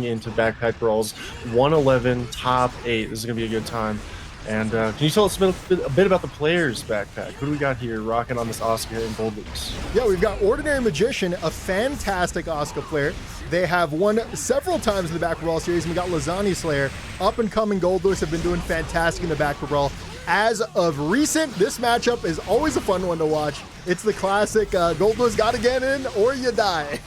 into baccpaBrawl's 111 top 8. This is going to be a good time. And can you tell us a bit about the players, baccpack? Who do we got here rocking on this Asuka and Goldlewis? Yeah, we've got OrdinaryMagician, a fantastic Asuka player. They have won several times in the baccpaBrawl series. And we got Lasagna Slayer, up-and-coming Goldlewis, have been doing fantastic in the baccpaBrawl. As of recent, this matchup is always a fun one to watch. It's the classic Goldlewis got to get in or you die.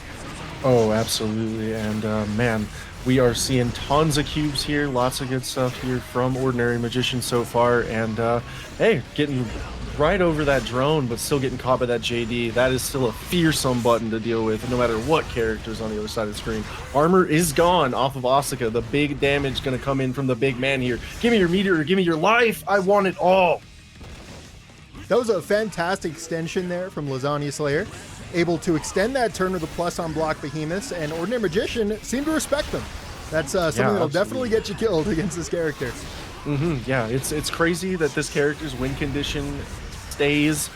Oh, absolutely. And man, we are seeing tons of cubes here, lots of good stuff here from OrdinaryMagician so far. And hey, getting right over that drone, but still getting caught by that JD. That is still a fearsome button to deal with, no matter what character's on the other side of the screen. Armor is gone off of Asuka. The big damage going to come in from the big man here. Give me your meter, or give me your life. I want it all. That was a fantastic extension there from Lasagna Slayer. Able to extend that turn with a plus on block behemoths, and OrdinaryMagician seem to respect them. That's something that'll definitely get you killed against this character. Yeah, it's crazy that this character's win condition stays.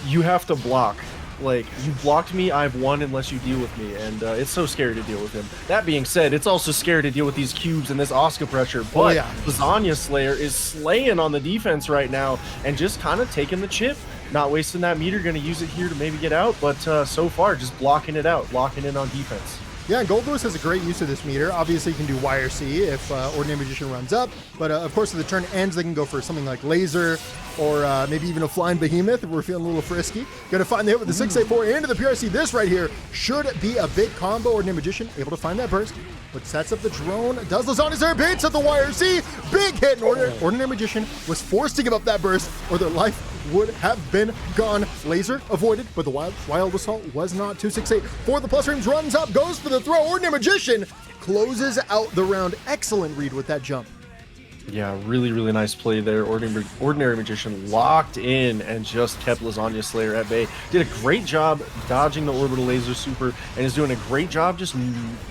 You have to block. Like, you blocked me, I've won unless you deal with me, and it's so scary to deal with him. That being said, it's also scary to deal with these cubes and this Asuka pressure, but Lasagna Slayer is slaying on the defense right now and just kind of taking the chip. Not wasting that meter, going to use it here to maybe get out, but so far just blocking it out, locking in on defense. Yeah, and Goldlewis has a great use of this meter. Obviously, you can do YRC if OrdinaryMagician runs up, but of course, if the turn ends, they can go for something like Laser or maybe even a Flying Behemoth if we're feeling a little frisky. Gonna find the hit with the 684 into the PRC. This right here should be a big combo. OrdinaryMagician able to find that burst, but sets up the drone. Does Lasagna Slayer beats at the YRC? Big hit, and OrdinaryMagician was forced to give up that burst, or their life would have been gone. Laser avoided, but the wild assault was not. 268 for the plus frames, runs up, goes for the throw. OrdinaryMagician closes out the round. Excellent read with that jump. Yeah, really, really nice play there. OrdinaryMagician locked in and just kept Lasagna Slayer at bay. Did a great job dodging the orbital laser super, and is doing a great job just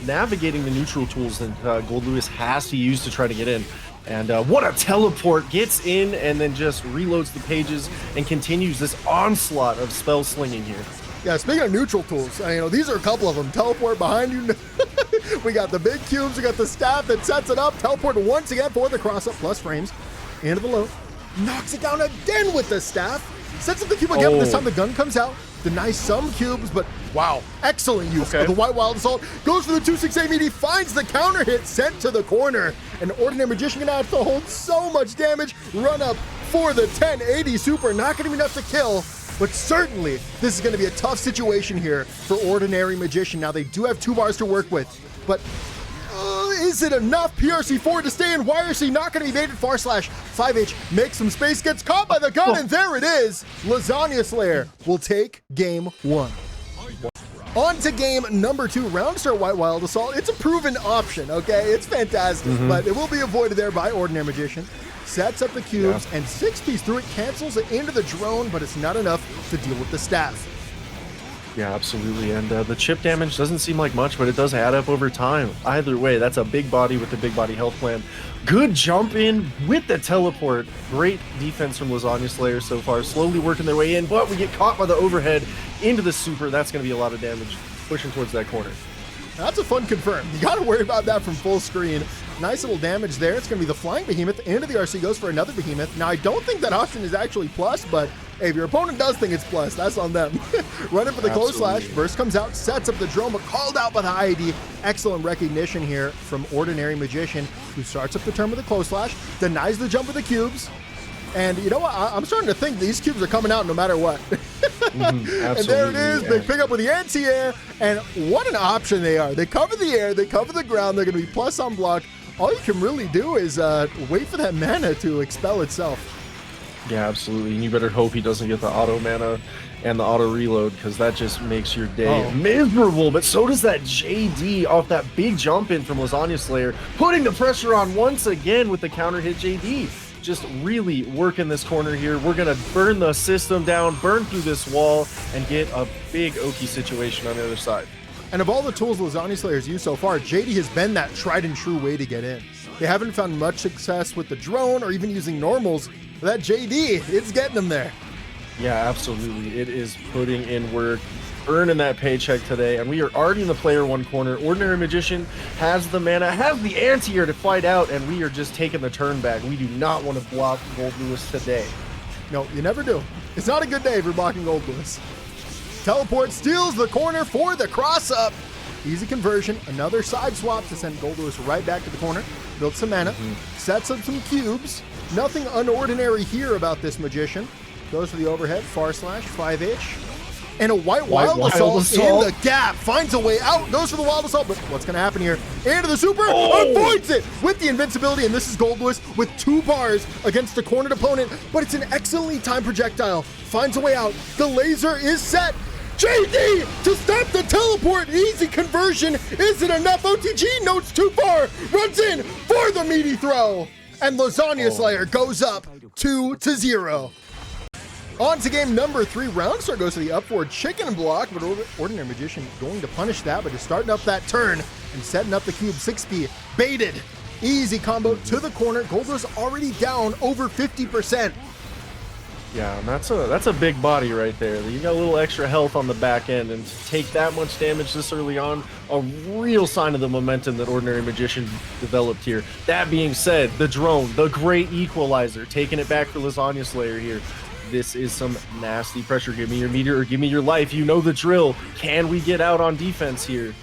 navigating the neutral tools that Goldlewis has to use to try to get in. And what a teleport, gets in and then just reloads the pages and continues this onslaught of spell slinging here. Yeah, speaking of neutral tools, these are a couple of them. Teleport behind you. We got the big cubes, we got the staff that sets it up. Teleport once again for the cross-up, plus frames. Into the low. Knocks it down again with the staff. Sets up the cube again, but this time the gun comes out. Denies some cubes, but wow, excellent use of the White Wild Assault. Goes for the 268 meat, he finds the counter hit, sent to the corner. And OrdinaryMagician gonna have to hold so much damage. Run up for the 1080 super, not gonna be enough to kill. But certainly, this is going to be a tough situation here for OrdinaryMagician. Now, they do have 2 bars to work with, but is it enough? PRC4 to stay in. YRC not going to be baited. /5H makes some space, gets caught by the gun, and there it is. Lasagna Slayer will take game 1. On to game number 2, round start White Wild Assault. It's a proven option, okay? It's fantastic, but it will be avoided there by OrdinaryMagician. Sets up the cubes, and 6-piece through it, cancels it into the drone, but it's not enough to deal with the staff. Yeah, absolutely. And the chip damage doesn't seem like much, but it does add up over time. Either way, that's a big body with the big body health plan. Good jump in with the teleport. Great defense from Lasagna Slayer so far. Slowly working their way in, but we get caught by the overhead into the super. That's going to be a lot of damage pushing towards that corner. That's a fun confirm. You got to worry about that from full screen. Nice little damage there. It's going to be the Flying Behemoth into the RC, goes for another Behemoth. Now, I don't think that option is actually plus, but hey, if your opponent does think it's plus, that's on them. Running for the close slash. Burst comes out, sets up the drone, but called out by the IED. Excellent recognition here from OrdinaryMagician, who starts up the turn with a close slash, denies the jump with the cubes. And you know what? I'm starting to think these cubes are coming out no matter what. And there it is. They pick up with the anti-air. And what an option they are. They cover the air. They cover the ground. They're going to be plus on block. All you can really do is wait for that mana to expel itself. Yeah, absolutely. And you better hope he doesn't get the auto mana and the auto reload, because that just makes your day miserable. But so does that JD off that big jump in from Lasagna Slayer, putting the pressure on once again with the counter hit JD. Just really working this corner here. We're going to burn the system down, burn through this wall, and get a big Oki situation on the other side. And of all the tools Lasagna Slayer's used so far, JD has been that tried and true way to get in. They haven't found much success with the drone or even using normals. But that JD, it's getting them there. Yeah, absolutely. It is putting in work. earning that paycheck today, and we are already in the player one corner. Ordinary Magician has the mana, has the anti-air to fight out, and we are just taking the turn back. We do not want to block Goldlewis today. No, you never do. It's not a good day for blocking Goldlewis. Teleport steals the corner for the cross-up. Easy conversion, another side swap to send Goldlewis right back to the corner. Built some mana, sets up some cubes. Nothing unordinary here about this Magician. Goes for the overhead, far slash, 5H. And a white wild assault in the gap. Finds a way out, goes for the wild assault, but what's going to happen here? Into the super, avoids it with the invincibility, and this is Goldlewis with 2 bars against a cornered opponent, but it's an excellently timed projectile. Finds a way out, the laser is set. JD to stop the teleport. Easy conversion isn't enough. OTG notes too far. Runs in for the meaty throw. And Lasagna Slayer goes up 2-0. On to game number 3. Roundstar goes to the up forward chicken block, but Ordinary Magician going to punish that, but just starting up that turn and setting up the cube 6B. Baited. Easy combo to the corner. Goldlewis already down over 50%. Yeah, and that's a big body right there. You got a little extra health on the back end, and to take that much damage this early on, a real sign of the momentum that Ordinary Magician developed here. That being said, the drone, the great equalizer, taking it back for Lasagna Slayer here. This is some nasty pressure. Give me your meter or give me your life. You know the drill. Can we get out on defense here?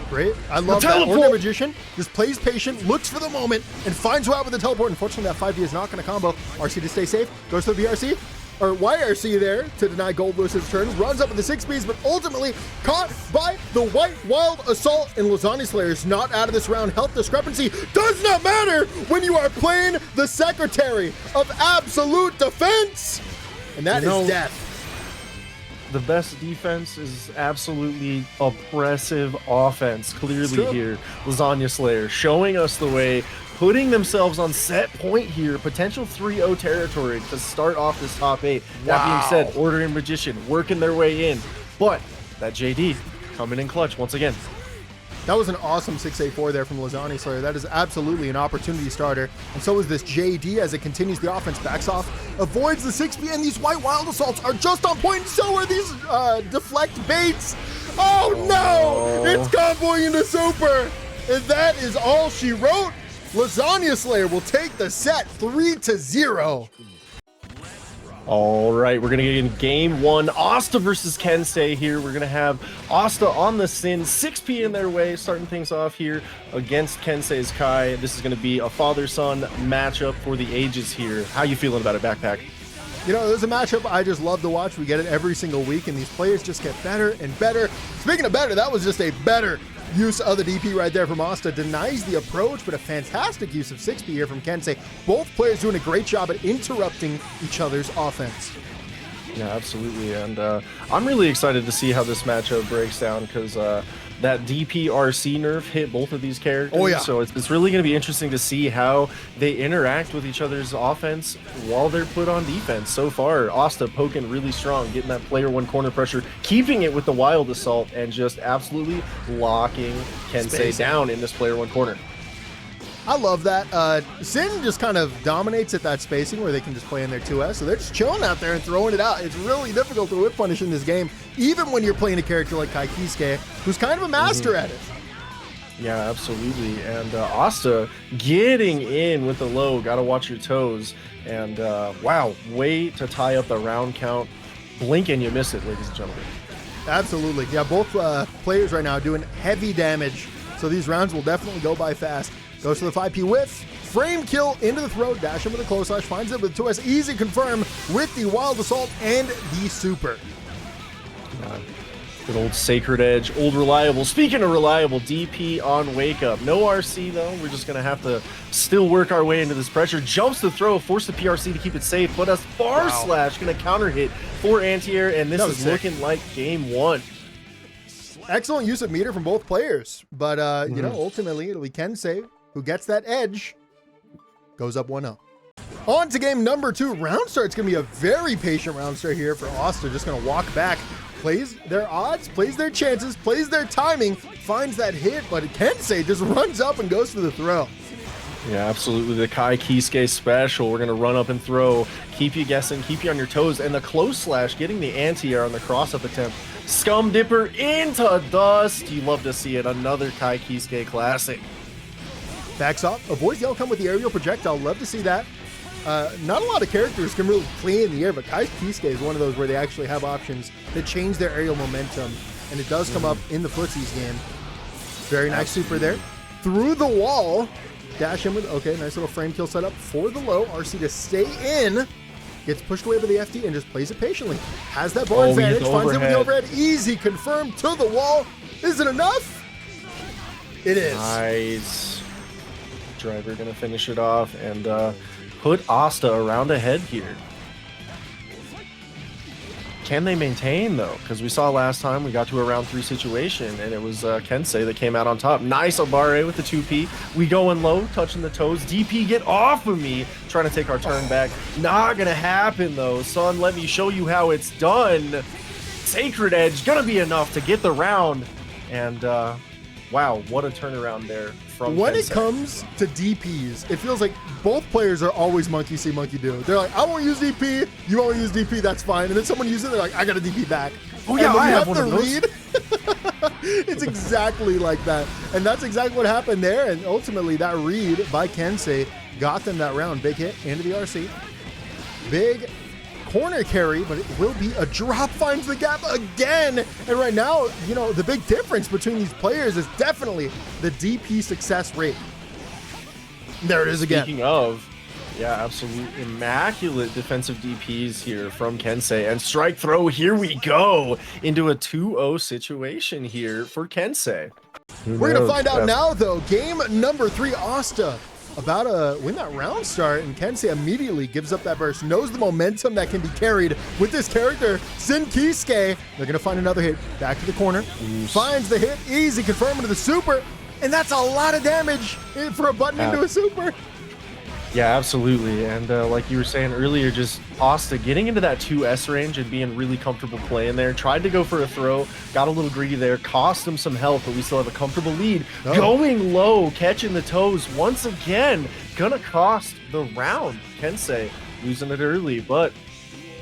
Great. I love that. Ordinary Magician just plays patient, looks for the moment, and finds you out with the teleport. Unfortunately, that 5D is not going to combo. RC to stay safe. Goes to the BRC, or YRC there to deny Goldlewis' turn. Runs up with the 6Bs, but ultimately caught by the White Wild Assault. And Lasagna Slayer is not out of this round. Health discrepancy does not matter when you are playing the Secretary of Absolute Defense. And that is death. The best defense is absolutely oppressive offense. Clearly here, Lasagna Slayer showing us the way, putting themselves on set point here, potential 3-0 territory to start off this top 8. That being said, Ordinary Magician working their way in, but that JD coming in clutch once again. That was an awesome 6-8-4 there from Lasagna Slayer. That is absolutely an opportunity starter. And so is this JD as it continues the offense. Backs off, avoids the 6B, and these White Wild Assaults are just on point. So are these deflect baits. Oh no! It's comboing into super. And that is all she wrote. Lasagna Slayer will take the set 3-0. All right, we're going to get in game 1. Asta versus Kensei here. We're going to have Asta on the Sin, 6P in their way, starting things off here against Kensei's Kai. This is going to be a father-son matchup for the ages here. How you feeling about it, baccpack? You know, there's a matchup I just love to watch. We get it every single week, and these players just get better and better. Speaking of better, that was just a better use of the DP right there from Asta. Denies the approach, but a fantastic use of 6P here from Kensei. Both players doing a great job at interrupting each other's offense. Yeah, absolutely. And I'm really excited to see how this matchup breaks down because that DP-RC nerf hit both of these characters. Oh, yeah. So it's really going to be interesting to see how they interact with each other's offense while they're put on defense. So far, Asta poking really strong, getting that player one corner pressure, keeping it with the Wild Assault, and just absolutely locking Kensei down in this player one corner. I love that. Sin just kind of dominates at that spacing where they can just play in their 2S. So they're just chilling out there and throwing it out. It's really difficult to whip punish in this game, even when you're playing a character like Kiske, who's kind of a master at it. Yeah, absolutely. And Asta getting in with the low. Got to watch your toes. And wow, way to tie up the round count. Blink and you miss it, ladies and gentlemen. Absolutely. Yeah, both players right now doing heavy damage. So these rounds will definitely go by fast. Goes to the 5P whiff, frame kill into the throat, dash him with a close slash, finds it with 2S, easy confirm with the Wild Assault and the super. Good old Sacred Edge, old reliable. Speaking of reliable, DP on Wake Up. No RC though, we're just gonna have to still work our way into this pressure. Jumps the throw, force the PRC to keep it safe, but a far slash gonna counter hit for anti-air, and this is looking like game 1. Excellent use of meter from both players, but you know, ultimately it'll be Kensei who gets that edge, goes up 1-0. On to game number 2. Round start. It's going to be a very patient round start here for Asta. Just going to walk back, plays their odds, plays their chances, plays their timing, finds that hit, but Kensei just runs up and goes for the throw. Yeah, absolutely. The Kai Kiske special. We're going to run up and throw, keep you guessing, keep you on your toes, and the close slash, getting the anti-air on the cross-up attempt Scum Dipper into dust. You love to see it. Another Kai Kiske classic. Backs off, avoids the outcome with the aerial projectile. Love to see that. Not a lot of characters can really play in the air, but Kai Kiske is one of those where they actually have options to change their aerial momentum, and it does come up in the footsies game. Very nice super there. Through the wall. Dash in with, okay, nice little frame kill setup for the low. RC to stay in. Gets pushed away by the FD and just plays it patiently. Has that bar advantage, finds it with the overhead. Easy, confirmed to the wall. Is it enough? It is. Nice. Driver gonna finish it off and put Asta around ahead here. Can they maintain though? Because we saw last time we got to a round 3 situation and it was Kensei that came out on top. Nice Abare with the 2P. We going low, touching the toes. DP, get off of me. Trying to take our turn back. Not gonna happen though. Son, let me show you how it's done. Sacred Edge gonna be enough to get the round. And wow, what a turnaround there from When Kensei. it comes to DPs, it feels like both players are always monkey see, monkey do. They're like, I won't use DP, you won't use DP, that's fine. And then someone uses it, they're like, I got a DP back. Oh yeah, I have one to of those. read, it's exactly like that. And that's exactly what happened there. And ultimately that read by Kensei got them that round. Big hit into the RC. Big corner carry, but it will be a drop, finds the gap again. And right now, you know, the big difference between these players is definitely the DP success rate. There it is again. Speaking of, yeah, absolute immaculate defensive DPs here from Kensei. And strike throw, here we go into a 2-0 situation here for Kensei. We're going to find out now, though. Game number 3, Asta about to win that round start, and Kensei immediately gives up that burst, knows the momentum that can be carried with this character, Sin Kiske. They're going to find another hit. Back to the corner. Finds the hit. Easy, confirm into the super. And that's a lot of damage for a button into a super. Yeah, absolutely. And like you were saying earlier, just Asta getting into that 2S range and being really comfortable playing there. Tried to go for a throw, got a little greedy there, cost him some health, but we still have a comfortable lead. Going low, catching the toes once again. Gonna cost the round. Kensei losing it early, but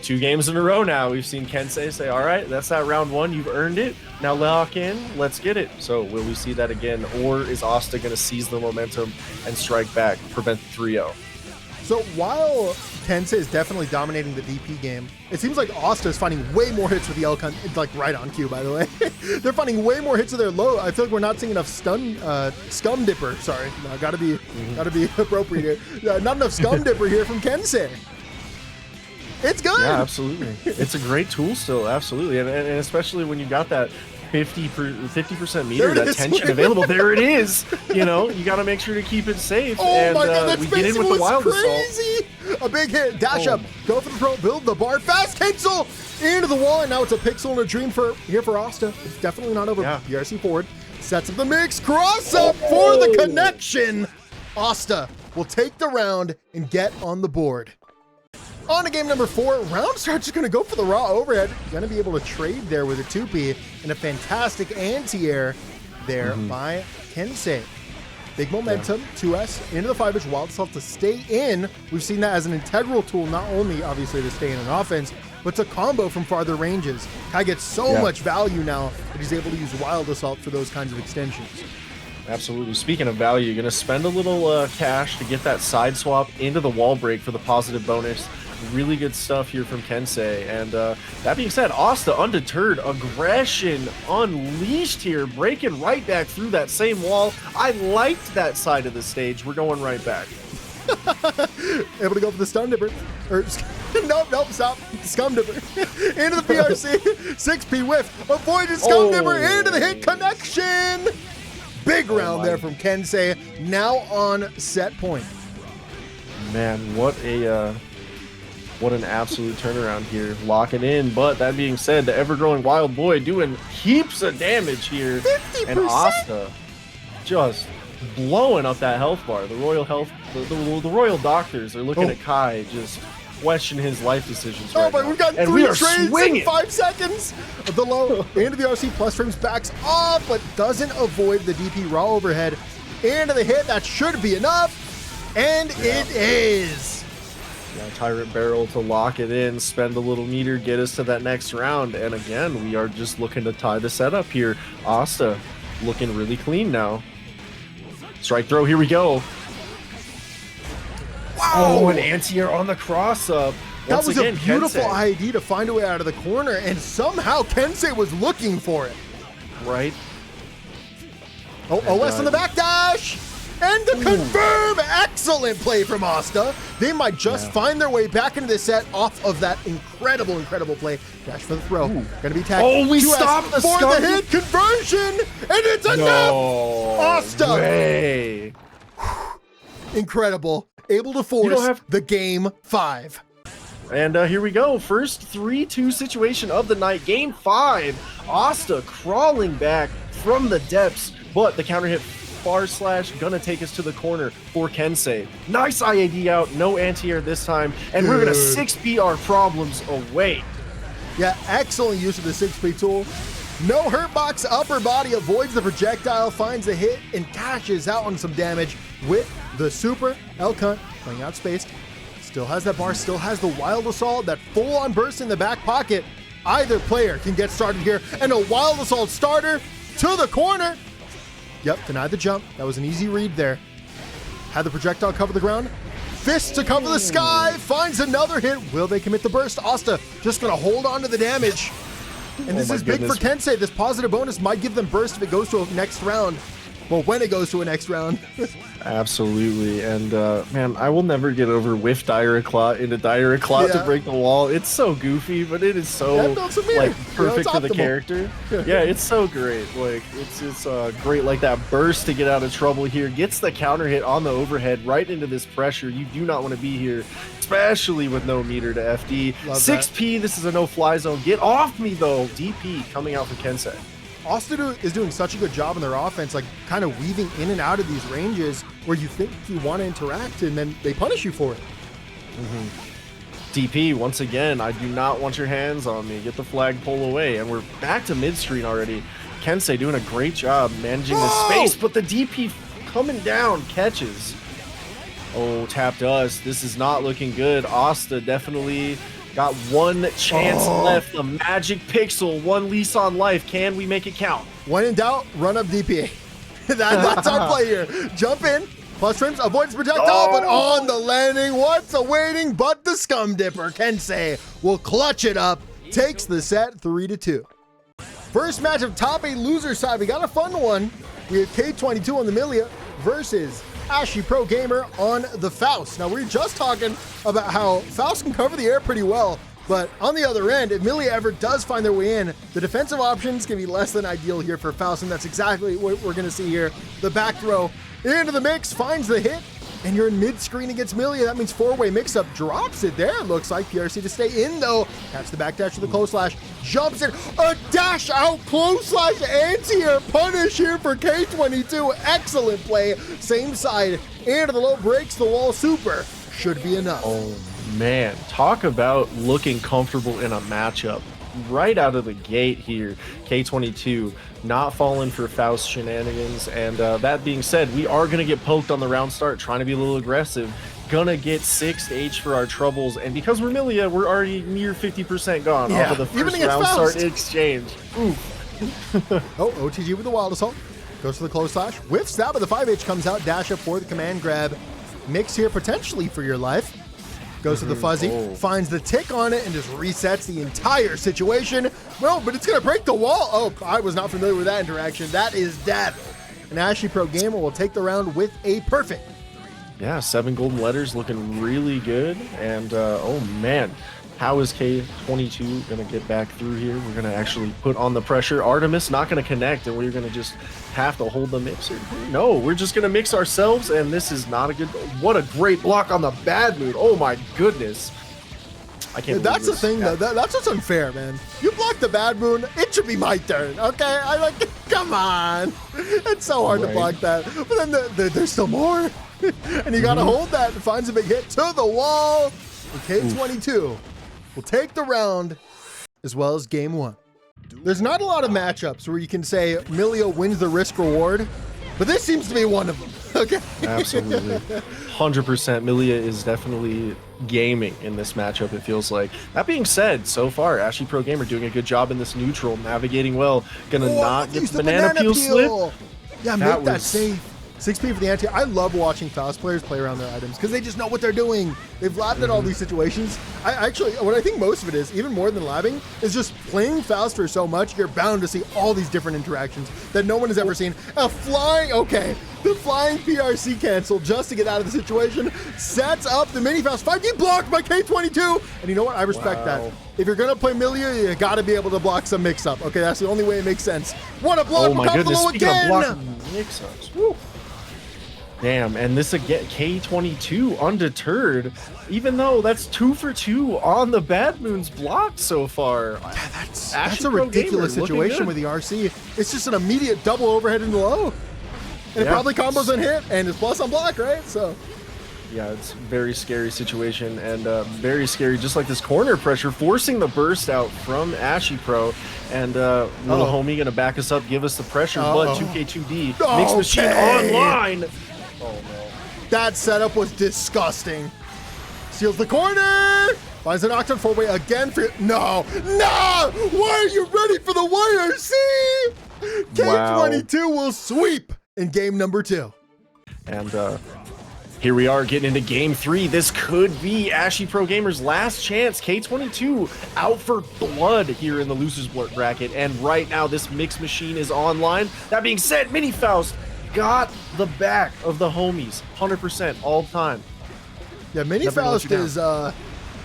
2 games in a row now. We've seen Kensei say, all right, that's that round 1. You've earned it. Now lock in. Let's get it. So will we see that again? Or is Asta going to seize the momentum and strike back, prevent the 3-0? So while Kensei is definitely dominating the DP game, it seems like Asta is finding way more hits with the L-Con, like right on cue, by the way. They're finding way more hits with their low. I feel like we're not seeing enough Scum Dipper. Sorry, no, gotta be appropriate here. Not enough Scum Dipper here from Kensei. It's good. Yeah, absolutely. It's a great tool still, absolutely. And especially when you got that 50% meter, that tension available. There it is. You know, you got to make sure to keep it safe. Oh my God, that we get in with the wild crazy. Assault. A big hit, dash up, go for the throw, build the bar, fast cancel into the wall, and now it's a pixel and a dream for Asta. It's definitely not over. Yeah. PRC forward, sets up the mix, cross up for the connection. Asta will take the round and get on the board. On to game number 4, round start just gonna go for the raw overhead. Gonna be able to trade there with a 2P and a fantastic anti-air there by Kensei. Big momentum, 2S into the 5-inch wild self to stay in. We've seen that as an integral tool, not only obviously to stay in an offense, but to combo from farther ranges. Kai gets so much value now that he's able to use wild assault for those kinds of extensions. Absolutely. Speaking of value, you're going to spend a little cash to get that side swap into the wall break for the positive bonus. Really good stuff here from Kensei. And that being said, Asta undeterred, aggression unleashed here, breaking right back through that same wall. I liked that side of the stage. We're going right back. Able to go for the stun dipper. Or, nope, stop. Scum dipper. Into the PRC. 6P whiff. Avoided scum dipper into the hit connection. Big round there from Kensei. Now on set point. Man, what an absolute turnaround here. Locking in, but that being said, the ever-growing Wild Boy doing heaps of damage here. 50%? And Asta just blowing up that health bar. The Royal Health, the Royal Doctors are looking at Kai, just question his life decisions right now. We've got and 3 we are trades swinging. in 5 seconds. The low into the RC plus frames, backs off, but doesn't avoid the DP raw overhead. Into the hit, that should be enough. And it is. Yeah, Tyrant Barrel to lock it in, spend a little meter, get us to that next round. And again, we are just looking to tie the setup here. Asta looking really clean now. Strike throw, here we go. Wow! Oh, an anti-air on the cross-up. That was again, a beautiful Kensei. ID to find a way out of the corner, and somehow Kensei was looking for it. Right? Oh, OS on the backdash! And the confirm! Excellent play from Asta. They might just find their way back into the set off of that incredible, incredible play. Dash for the throw. Gonna be tagged. Oh, we stopped the for scum. the hit conversion! And it's enough! No Asta! way. Incredible. Able to force the game 5. And here we go. First 3-2 situation of the night. Game 5. Asta crawling back from the depths, but the counter hit / gonna take us to the corner for Kensei. Nice IAD out, no anti-air this time, and we're gonna 6P our problems away. Yeah, excellent use of the 6P tool. No hurt box, upper body avoids the projectile, finds a hit, and cashes out on some damage with the super. Elkunt playing out spaced. Still has that bar, still has the wild assault, that full-on burst in the back pocket. Either player can get started here, and a wild assault starter to the corner. Yep, denied the jump. That was an easy read there. Had the projectile cover the ground. Fist to cover the sky, finds another hit. Will they commit the burst? Asta just gonna hold on to the damage. And this is big for Kensei. This positive bonus might give them burst if it goes to a next round. Well, when it goes to a next round. Absolutely, and man, I will never get over whiff Direct-Clot into Direct-Clot to break the wall. It's so goofy, but it is so like perfect for the character. Yeah, it's so great. Like it's great, like that burst to get out of trouble here. Gets the counter hit on the overhead right into this pressure. You do not want to be here, especially with no meter to FD. 6P, this is a no-fly zone. Get off me though. DP coming out for Kensei. Asta is doing such a good job in their offense, like kind of weaving in and out of these ranges where you think you want to interact and then they punish you for it. DP, once again, I do not want your hands on me. Get the flagpole away. And we're back to mid-screen already. Kensei doing a great job managing the space, but the DP coming down catches. Oh, tapped us. This is not looking good. Asta definitely got one chance left. The magic pixel, one lease on life. Can we make it count? When in doubt, run up DPA. That's our play here. Jump in, plus frames, avoids projectile, but on the landing, what's awaiting but the scum dipper? Kensei will clutch it up, takes the set 3-2. First match of top 8 loser side. We got a fun one. We have K22 on the Millia versus Ashiprogamer on the Faust. Now, we were just talking about how Faust can cover the air pretty well, but on the other end, if Millia ever does find their way in, the defensive options can be less than ideal here for Faust, and that's exactly what we're going to see here. The back throw into the mix, finds the hit, and you're in mid-screen against Millia. That means four-way mix-up, drops it there. Looks like PRC to stay in, though. Catch the back dash to the close slash, jumps in, a dash out, close slash, anti-air punish here for K22. Excellent play, same side, into the low, breaks the wall, super, should be enough. Oh man, talk about looking comfortable in a matchup. Right out of the gate here, K22 not falling for Faust shenanigans, and that being said, we are going to get poked on the round start, trying to be a little aggressive, gonna get 6 H for our troubles, and because we're Millia, we're already near 50% gone off of the first round start exchange. Oh, OTG with the wild assault, goes for the close slash, whiffs that, but the 5H comes out, dash up for the command grab, mix here potentially for your life. Goes to the fuzzy, finds the tick on it, and just resets the entire situation. Well, but it's going to break the wall. Oh, I was not familiar with that interaction. That is death. And Ashiprogamer will take the round with a perfect. Yeah, 7 golden letters looking really good. And, oh, man, how is K22 going to get back through here? We're going to actually put on the pressure. Artemis not going to connect, and we're going to just have to hold the mixer. No, we're just going to mix ourselves, and this is not a good... What a great block on the bad mood. Oh, my goodness. I can't That's the thing, though. That's what's unfair, man. You block the bad moon, it should be my turn, okay? I like, come on. It's so hard to block that. But then there's still more. And you got to hold that and finds a big hit to the wall. K22 will take the round as well as game 1. There's not a lot of matchups where you can say Millia wins the risk reward, but this seems to be one of them. Okay. Absolutely. 100%. Millia is definitely gaming in this matchup, it feels like. That being said, so far, Ashiprogamer doing a good job in this neutral, navigating well. Gonna not get the banana peel slip. Yeah, make that safe. 6P for the anti. I love watching Faust players play around their items because they just know what they're doing. They've labbed at all these situations. I actually, what I think most of it is, even more than labbing, is just playing Faust for so much, you're bound to see all these different interactions that no one has ever seen. The flying PRC cancel just to get out of the situation sets up the mini Faust 5D blocked by K22. And you know what? I respect that. If you're going to play Millia, you got to be able to block some mix-up. Okay, that's the only way it makes sense. What a block! Oh my goodness, speaking again. of blocking mix-ups. Damn, and this again, K22 undeterred, even though that's 2 for 2 on the Bad Moons block so far. Yeah, that's a ridiculous situation with the RC. It's just an immediate double overhead into low. And it probably combos on hit, and it's plus on block, right? So. Yeah, it's a very scary situation, and very scary, just like this corner pressure, forcing the burst out from Ashipro, and little homie gonna back us up, give us the pressure, but 2K2D, Mix Machine online. Oh no. That setup was disgusting. Seals the corner! Finds the knockdown 4-way again for No! Why are you ready for the YRC? K22 will sweep in game number 2. And here we are getting into game 3. This could be Ashiprogamer's last chance. K22 out for blood here in the losers bracket. And right now this Mix Machine is online. That being said, Mini Faust got the back of the homies 100% all time. Yeah, Mini Faust is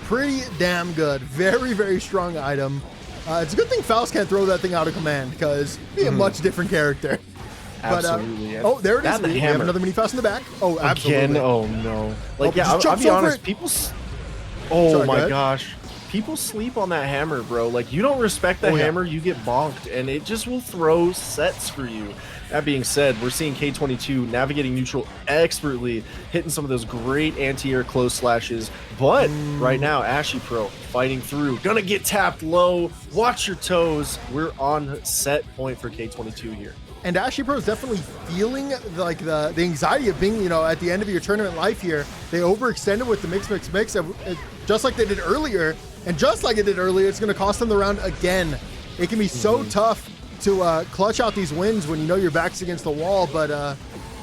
pretty damn good. Very, very strong item. It's a good thing Faust can't throw that thing out of command because it'd be a much different character. Absolutely. But, there it is. We have another Mini Faust in the back. Oh, absolutely. Again? Oh no. Like, I'll be honest, people... Oh my gosh. People sleep on that hammer, bro. Like, you don't respect the hammer, you get bonked, and it just will throw sets for you. That being said, we're seeing K22 navigating neutral expertly, hitting some of those great anti-air close slashes. But right now, Ashipro fighting through. Gonna get tapped low. Watch your toes. We're on set point for K22 here. And Ashipro is definitely feeling like the anxiety of being, at the end of your tournament life here. They overextended with the mix, just like they did earlier. And just like it did earlier, it's going to cost them the round again. It can be so tough to clutch out these wins when you know your back's against the wall. But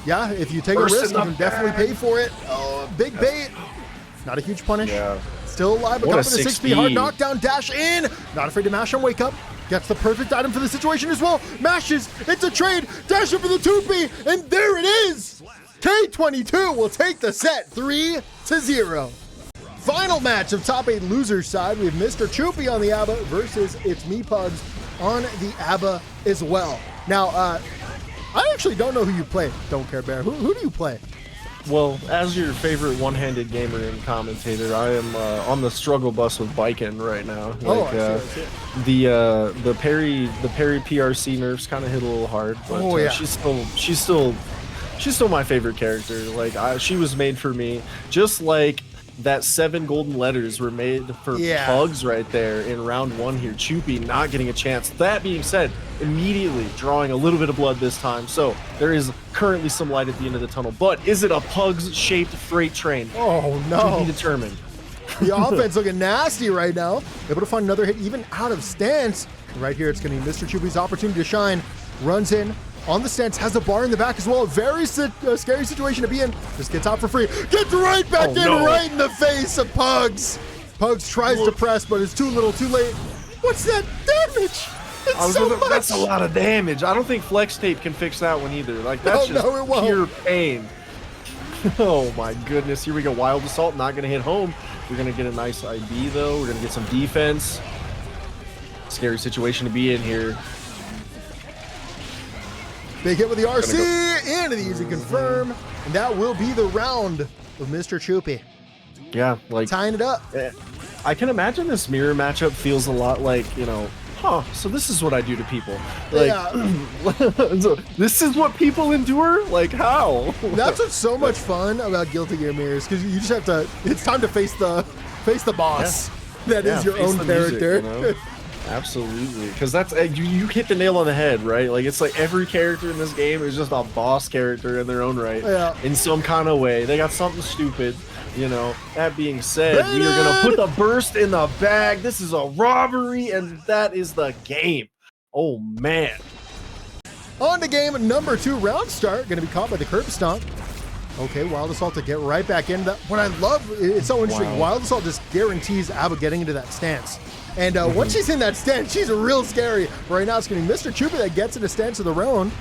yeah, if you take a risk, you can definitely pay for it. Oh, big bait. Not a huge punish. Yeah. Still alive, but confident 6P. Hard knockdown, dash in. Not afraid to mash on wake up. Gets the perfect item for the situation as well. Mashes, it's a trade, dash in for the 2P, and there it is. K22 will take the set 3-0. Final match of top 8 losers side. We have MrChupy on the ABBA versus ItsMePugs on the ABBA as well. Now, I actually don't know who you play, Don't Care Bear. Who do you play? Well, as your favorite one-handed gamer and commentator, I am on the struggle bus with Biken right now. Like, I see. The parry PRC nerfs kind of hit a little hard, but she's still my favorite character. Like, she was made for me, just like that 7 golden letters were made for Pugs right there in round 1 here. Chupy not getting a chance. That being said, immediately drawing a little bit of blood this time. So there is currently some light at the end of the tunnel. But is it a Pugs-shaped freight train? Oh, no. To be determined. The offense looking nasty right now. Able to find another hit even out of stance. Right here, it's going to be MrChupy's opportunity to shine. Runs in. On the stance, has a bar in the back as well. A very scary situation to be in. Just gets out for free. Gets right back right in the face of Pugs. Pugs tries to press, but it's too little, too late. What's that damage? It's so much. That's a lot of damage. I don't think Flex Tape can fix that one either. Like, that's pure pain. Oh my goodness. Here we go. Wild Assault, not going to hit home. We're going to get a nice IB though. We're going to get some defense. Scary situation to be in here. Big hit with the RC into the easy confirm, and that will be the round of MrChupy. Yeah, like tying it up. I can imagine this mirror matchup feels a lot like, so this is what I do to people. Like, so this is what people endure? Like, how? That's what's so much fun about Guilty Gear mirrors, because you just have to, it's time to face the boss that is your own character. Music, Absolutely, because that's you hit the nail on the head, right? Like it's like every character in this game is just a boss character in their own right, in some kind of way. They got something stupid, you know. That being said, we are gonna put the burst in the bag. This is a robbery, and that is the game. Oh man. On to game number 2, round start. Gonna be caught by the curb stomp. Okay, Wild Assault to get right back into that. What I love, it's so interesting. Wild Assault just guarantees Abba getting into that stance. And once she's in that stance, she's real scary. Right now, it's going to be MrChupy that gets into stance of the round.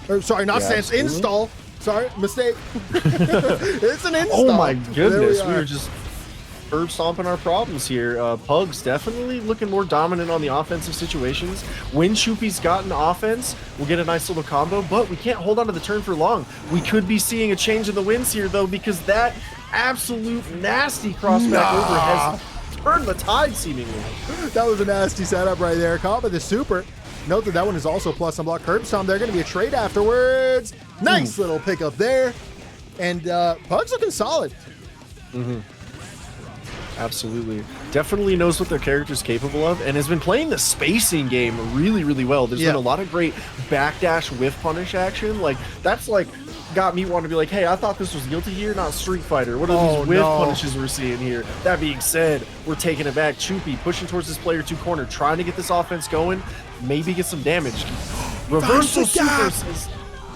Or, sorry, not stance, install. Sorry, mistake. It's an install. Oh my goodness, we are just curb stomping our problems here. Pugs definitely looking more dominant on the offensive situations. When Chupy's gotten offense, we'll get a nice little combo, but we can't hold on to the turn for long. We could be seeing a change in the winds here, though, because that absolute nasty crossback over has turned the tide, seemingly. That was a nasty setup right there. Caught by the super. Note that one is also plus unblock curb stomp. They're going to be a trade afterwards. Nice little pickup there. And Pugs looking solid. Absolutely. Definitely knows what their character's capable of and has been playing the spacing game really, really well. There's been a lot of great backdash whiff punish action. Like, that's like got me wanting to be like, hey, I thought this was Guilty Gear, not Street Fighter. What are these whiff punishes we're seeing here? That being said, we're taking it back. Chupy pushing towards this player 2 corner, trying to get this offense going, maybe get some damage. Reversal super.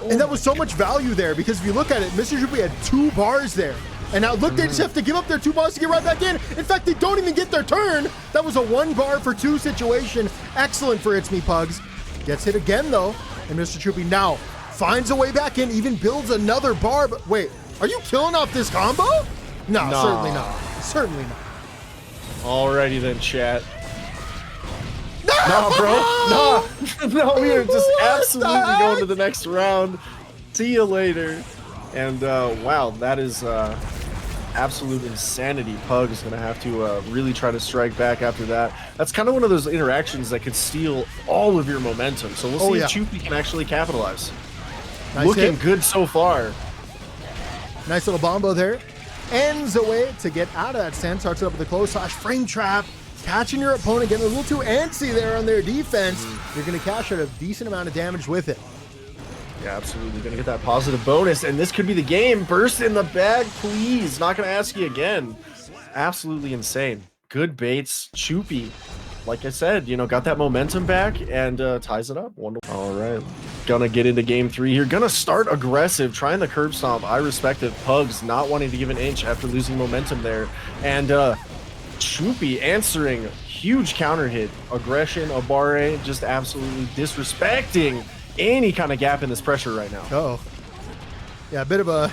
And that was so much value there, because if you look at it, MrChupy had 2 bars there. And now look, they just have to give up their 2 bars to get right back in. In fact, they don't even get their turn. That was a 1 bar for 2 situation. Excellent for ItsMePugs. Gets hit again, though. And MrChupy now finds a way back in, even builds another bar. But wait, are you killing off this combo? No, certainly not. Certainly not. Alrighty then, chat. No, bro. No, we are just absolutely going to the next round. See you later. And wow, that is absolute insanity. Pug is going to have to really try to strike back after that. That's kind of one of those interactions that could steal all of your momentum. So we'll see if Chupy can actually capitalize. Nice Looking hit. good so far. Nice little bombo there. Ends away to get out of that stance. Starts it up with a close slash frame trap. Catching your opponent, getting a little too antsy there on their defense. You're going to cash out a decent amount of damage with it. Yeah, absolutely. Gonna get that positive bonus, and this could be the game. Burst in the bag, please. Not gonna ask you again. Absolutely insane. Good baits. Chupy, like I said, you know, got that momentum back and ties it up. Wonderful. All right. Gonna get into game 3 here. Gonna start aggressive, trying the curb stomp. I respect it. Pugs not wanting to give an inch after losing momentum there. And Chupy answering huge counter hit. Aggression, Abare, just absolutely disrespecting any kind of gap in this pressure right now. Oh, yeah, a bit of a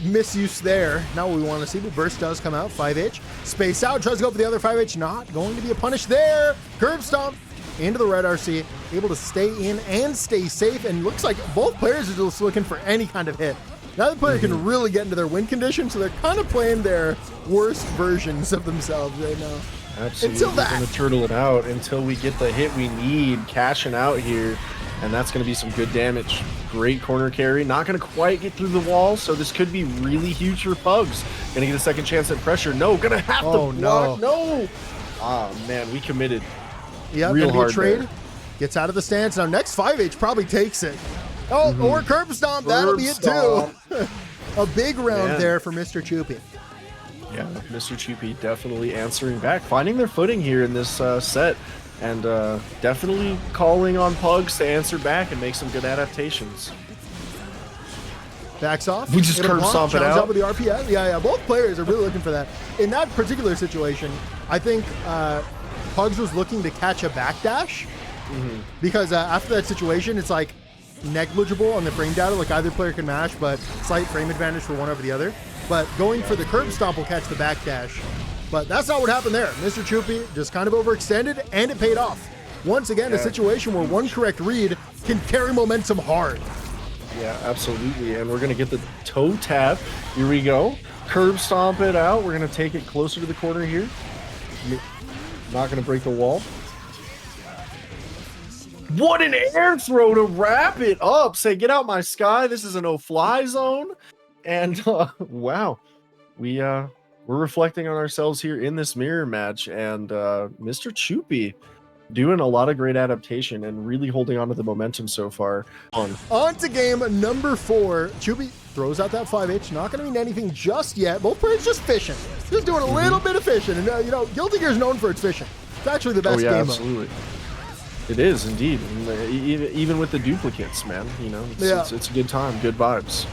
misuse there. Not what we want to see, but burst does come out. 5H, space out, tries to go for the other 5H. Not going to be a punish there. Curb stomp into the red RC, able to stay in and stay safe. And looks like both players are just looking for any kind of hit. Neither player can really get into their win condition, so they're kind of playing their worst versions of themselves right now. Absolutely. Until that, we're gonna turtle it out until we get the hit we need. Cashing out here. And that's going to be some good damage. Great corner carry. Not going to quite get through the wall, so this could be really huge for Pugs. Going to get a second chance at pressure. No, going to have to block. No. Ah, man, we committed. Yeah, real hard trade. there. Gets out of the stance. Now, next 5H probably takes it. Oh, or curb stomp. That'll be it, too. A big round there for MrChupy. Yeah, MrChupy definitely answering back. Finding their footing here in this set. And definitely calling on Pugs to answer back and make some good adaptations. Backs off. We just curb stomp it out. Up with the RPS. Yeah. Both players are really looking for that. In that particular situation, I think Pugs was looking to catch a backdash because after that situation, it's like negligible on the frame data. Like either player can mash, but slight frame advantage for one over the other. But going for the curb stomp will catch the backdash. But that's not what happened there. MrChupy just kind of overextended, and it paid off. Once again, a situation where one correct read can carry momentum hard. Yeah, absolutely. And we're going to get the toe tap. Here we go. Curb stomp it out. We're going to take it closer to the corner here. Not going to break the wall. What an air throw to wrap it up. Say, get out my sky. This is a no-fly zone. And wow, we're reflecting on ourselves here in this mirror match, and MrChupy Doing a lot of great adaptation and really holding on to the momentum so far. On to game number 4. Chupy throws out that 5H. Not going to mean anything just yet. Both players just fishing. Just doing a little bit of fishing. And, you know, Guilty Gear is known for its fishing. It's actually the best game absolutely. It is, indeed. And, even with the duplicates, man. You know, it's a good time. Good vibes.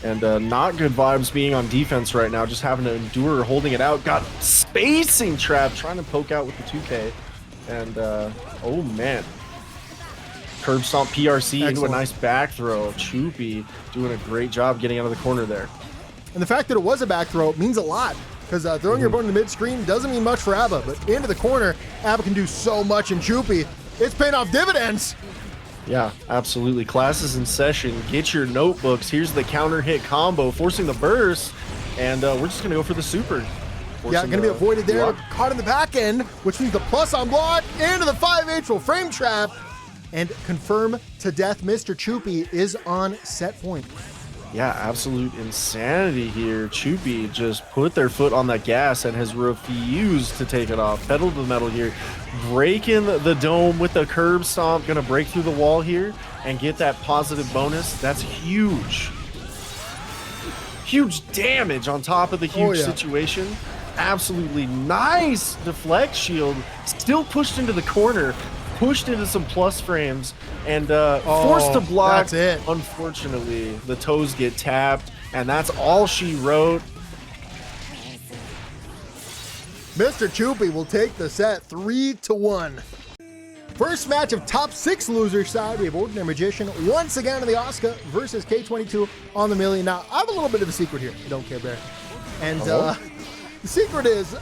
And not good vibes being on defense right now. Just having to endure, holding it out. Got spacing trap, trying to poke out with the 2K. And, oh man. Curb stomp PRC into a nice back throw. Chupy doing a great job getting out of the corner there. And the fact that it was a back throw means a lot. Because throwing your opponent in the mid-screen doesn't mean much for Abba. But into the corner, Abba can do so much in Chupy. It's paying off dividends. Yeah, absolutely. Classes in session. Get your notebooks. Here's the counter hit combo, forcing the burst. And we're just going to go for the super. Yeah, going to be avoided there. Block. Caught in the back end, which means the plus on block into the 5H will frame trap and confirm to death. MrChupy is on set point. Yeah, absolute insanity here. Chupy just put their foot on the gas and has refused to take it off. Pedal to the metal here. Breaking the dome with the curb stomp. Going to break through the wall here and get that positive bonus. That's huge. Huge damage on top of the huge situation. Absolutely nice deflect shield. Still pushed into the corner. Pushed into some plus frames and forced to block. That's it. Unfortunately, the toes get tapped, and that's all she wrote. MrChupy will take the set 3-1. First match of top 6 loser side. We have OrdinaryMagician once again in the Asuka versus K22 on the Millia. Now, I have a little bit of a secret here. I don't care, Bear. And the secret is,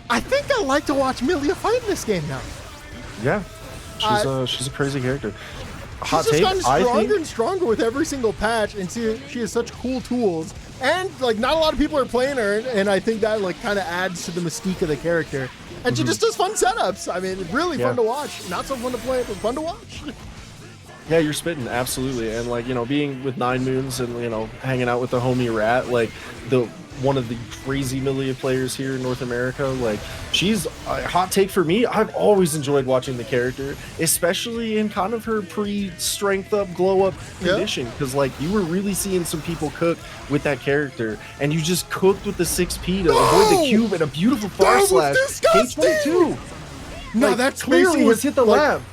I think I like to watch Millia fight in this game now. Yeah, she's a crazy character. Hot take, she's just gotten stronger and stronger with every single patch, and she has such cool tools. And like, not a lot of people are playing her, and I think that like kind of adds to the mystique of the character. And she just does fun setups. I mean, really fun to watch. Not so fun to play, but fun to watch. Yeah, you're spitting, absolutely. And like, you know, being with 9 Moons and, you know, hanging out with the homie Rat, like one of the crazy Millia players here in North America, like, she's a hot take for me. I've always enjoyed watching the character, especially in kind of her pre-strength up, glow up condition, because like, you were really seeing some people cook with that character, and you just cooked with the 6P to avoid the cube and a beautiful far slash. K22. No, like, that clearly has hit the lab.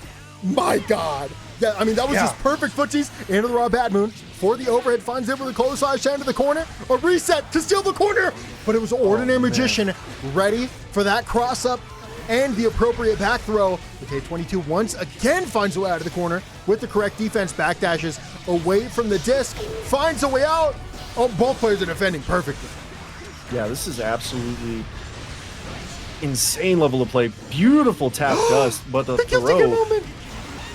My God. Yeah, I mean, that was just perfect footsies into the raw bad moon. For the overhead, finds it with a close slash down to the corner. A reset to steal the corner. But it was OrdinaryMagician ready for that cross up and the appropriate back throw. The K22 once again finds a way out of the corner with the correct defense. Backdashes away from the disc. Finds a way out. Oh, both players are defending perfectly. Yeah, this is absolutely insane level of play. Beautiful tap dust, but the throw. Moment.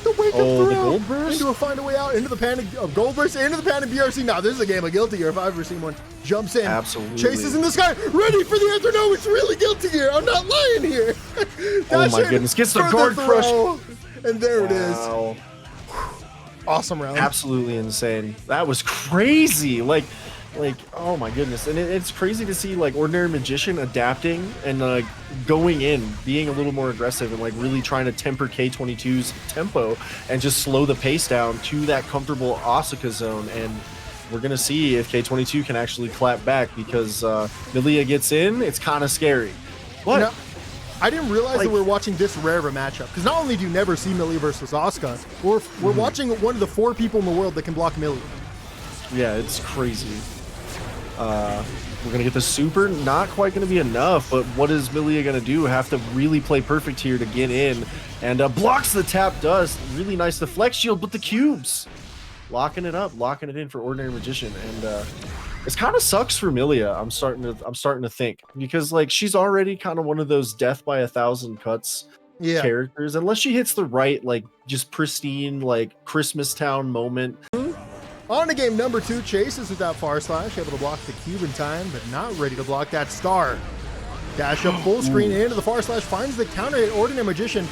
The wake up the gold burst? Into a find a way out, into the panic of gold burst, into the panic BRC. Now, this is a game of Guilty Gear if I've ever seen one. Jumps in. Absolutely. Chases in the sky. Ready for the answer. No, it's really Guilty Gear. I'm not lying here. Oh my goodness. Gets the guard crush. And there it is. Awesome round. Absolutely insane. That was crazy. Like, oh my goodness. And it's crazy to see like OrdinaryMagician adapting and going in, being a little more aggressive and like really trying to temper K22's tempo and just slow the pace down to that comfortable Asuka zone. And we're gonna see if K22 can actually clap back, because Millia gets in, it's kind of scary. But now, I didn't realize that we were watching this rare of a matchup, because not only do you never see Millia versus Asuka, we're watching one of the 4 people in the world that can block Millia. Yeah, it's crazy. We're gonna get the super, not quite gonna be enough, but what is Millia gonna do? Have to really play perfect here to get in, and blocks the tap dust. Really nice deflect shield, but the cubes locking it up, locking it in for OrdinaryMagician. And it kind of sucks for Millia. I'm starting to think, because like, she's already kind of one of those death by 1,000 cuts characters, unless she hits the right, like, just pristine like Christmas Town moment. On to game number 2, chases with that far slash, able to block the cube in time, but not ready to block that star. Dash up full screen into the far slash, finds the counter hit. OrdinaryMagician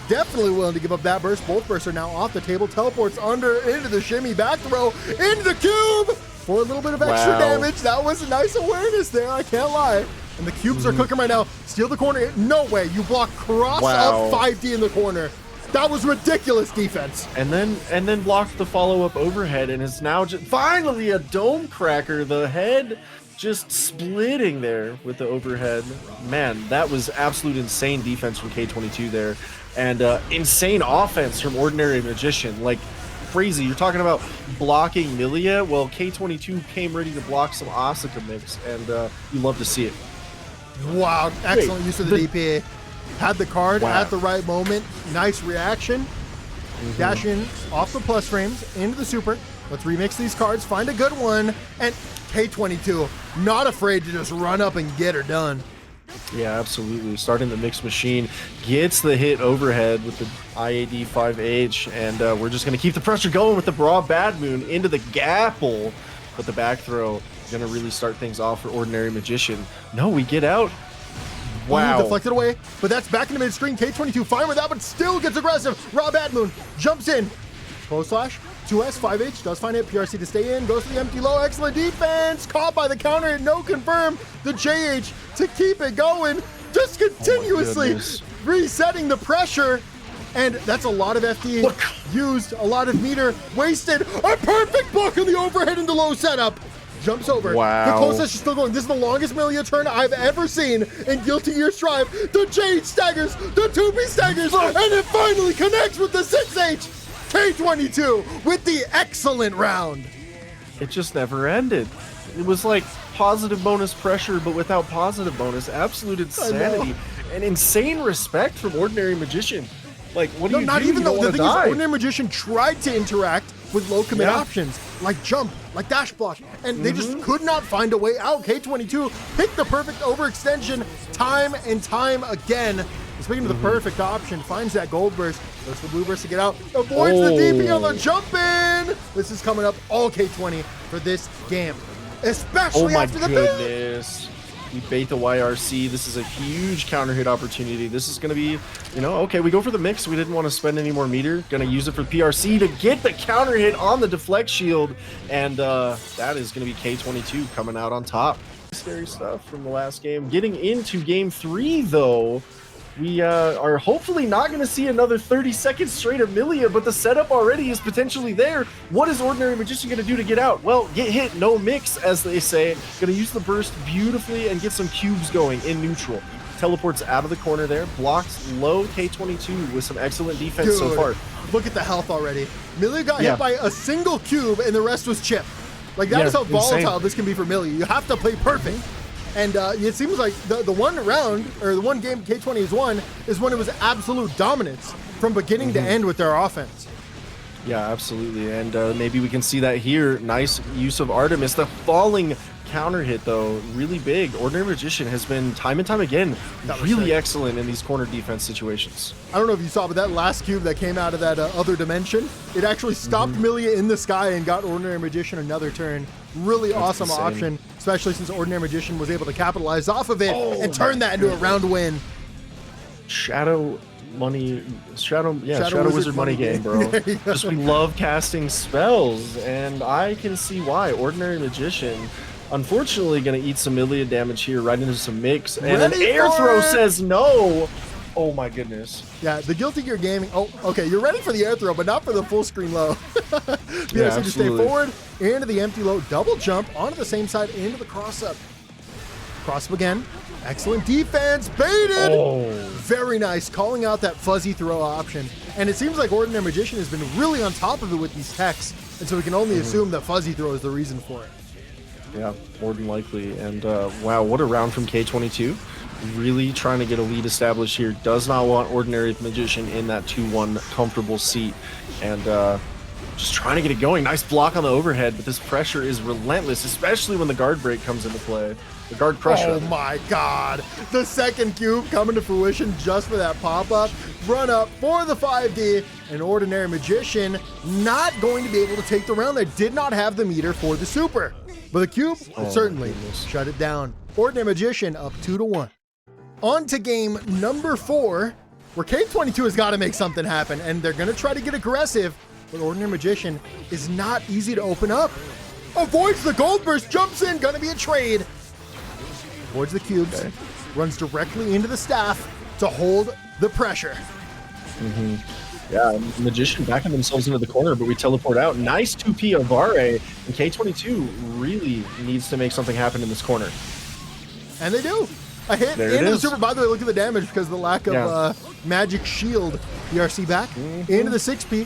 definitely willing to give up that burst. Both bursts are now off the table. Teleports under into the shimmy, back throw into the cube for a little bit of extra damage. That was a nice awareness there, I can't lie. And the cubes are cooking right now. Steal the corner. No way. You block cross up 5D in the corner. That was ridiculous defense. And then blocked the follow-up overhead, and is now just finally a dome cracker. The head just splitting there with the overhead. Man, that was absolute insane defense from K22 there. And insane offense from Ordinary Magician. Like, crazy. You're talking about blocking Millia. Well, K22 came ready to block some Asuka mix, and you love to see it. Wow, excellent use of the DPA. Had the card at the right moment. Nice reaction. Dash in off the plus frames into the super. Let's remix these cards, find a good one. And K22, not afraid to just run up and get her done. Yeah, absolutely. Starting the mix machine, gets the hit overhead with the IAD 5H, and we're just going to keep the pressure going with the Brawl Bad Moon into the gapple. But the back throw going to really start things off for Ordinary Magician. No, we get out. Wow. Deflected away, but that's back in the mid-screen. K22 fine with that, but still gets aggressive. Raw Bad Moon jumps in. Close slash, 2S, 5H, does find it. PRC to stay in, goes to the empty low. Excellent defense. Caught by the counter, no confirm. The JH to keep it going. Just continuously resetting the pressure. And that's a lot of FD used, a lot of meter wasted. A perfect block on the overhead in the low setup. Jumps over. Wow. The close slash is still going. This is the longest Millia turn I've ever seen in Guilty Gear Strive. The JH staggers, the 2P staggers, and it finally connects with the 6H. K22 with the excellent round. It just never ended. It was like positive bonus pressure, but without positive bonus. Absolute insanity. And insane respect from Ordinary Magician. Like, what do you not do? Even you though the thing is, die. Ordinary Magician tried to interact with low commit options, like jump, like dash block, and they just could not find a way out. K22 picked the perfect overextension time and time again. Speaking of the perfect option, finds that gold burst, goes for blue burst to get out, avoids the DP on the jump in. This is coming up all K20 for this game, especially after the goodness. We bait the YRC. This is a huge counter hit opportunity. This is going to be, you know, okay, we go for the mix. We didn't want to spend any more meter. Going to use it for PRC to get the counter hit on the deflect shield. And that is going to be K22 coming out on top. Scary stuff from the last game. Getting into game 3, though, we are hopefully not going to see another 30 seconds straight of Millia, but the setup already is potentially there. What is Ordinary Magician going to do to get out? Well, get hit, no mix, as they say. Going to use the burst beautifully and get some cubes going in neutral. Teleports out of the corner there, blocks low K22 with some excellent defense so far. Look at the health already. Millia got hit by a single cube and the rest was chip. Like, that is how volatile this can be for Millia. You have to play perfect. And it seems like the one round, or the one game K20 has won, is when it was absolute dominance from beginning to end with their offense. Yeah, absolutely. And maybe we can see that here. Nice use of Artemis. The falling counter hit, though, really big. Ordinary Magician has been, time and time again, really excellent in these corner defense situations. I don't know if you saw, but that last cube that came out of that other dimension, it actually stopped Millia in the sky and got Ordinary Magician another turn. Really awesome option, especially since Ordinary Magician was able to capitalize off of it and turn that into a round win. Shadow Wizard money game, bro. Just we love casting spells, and I can see why. Ordinary Magician, unfortunately, going to eat some Millia damage here right into some mix, and an air throw says no. Oh my goodness. Yeah, the Guilty Gear Gaming. Oh, okay, you're ready for the air throw, but not for the full screen low. Yeah, to stay forward, into the empty low, double jump, onto the same side, into the cross up. Cross up again. Excellent defense, baited. Very nice, calling out that fuzzy throw option. And it seems like Ordinary Magician has been really on top of it with these techs, and so we can only assume that fuzzy throw is the reason for it. Yeah, more than likely. And wow, what a round from K22. Really trying to get a lead established here. Does not want Ordinary Magician in that 2-1 comfortable seat. And just trying to get it going. Nice block on the overhead, but this pressure is relentless, especially when the guard break comes into play. The guard crush. Oh my god. The second cube coming to fruition just for that pop-up. Run up for the 5D. An Ordinary Magician not going to be able to take the round. They did not have the meter for the super. But the cube certainly shut it down. Ordinary Magician up 2-1. On to game number 4, where K22 has got to make something happen, and they're going to try to get aggressive, but Ordinary Magician is not easy to open up. Avoids the gold burst, jumps in, going to be a trade. Avoids the cubes. Okay. Runs directly into the staff to hold the pressure. Yeah, Magician backing themselves into the corner, but we teleport out. Nice 2P of Vare, and K22 really needs to make something happen in this corner. And they do. A hit into the super. By the way, look at the damage because of the lack of magic shield. ERC back into the 6P.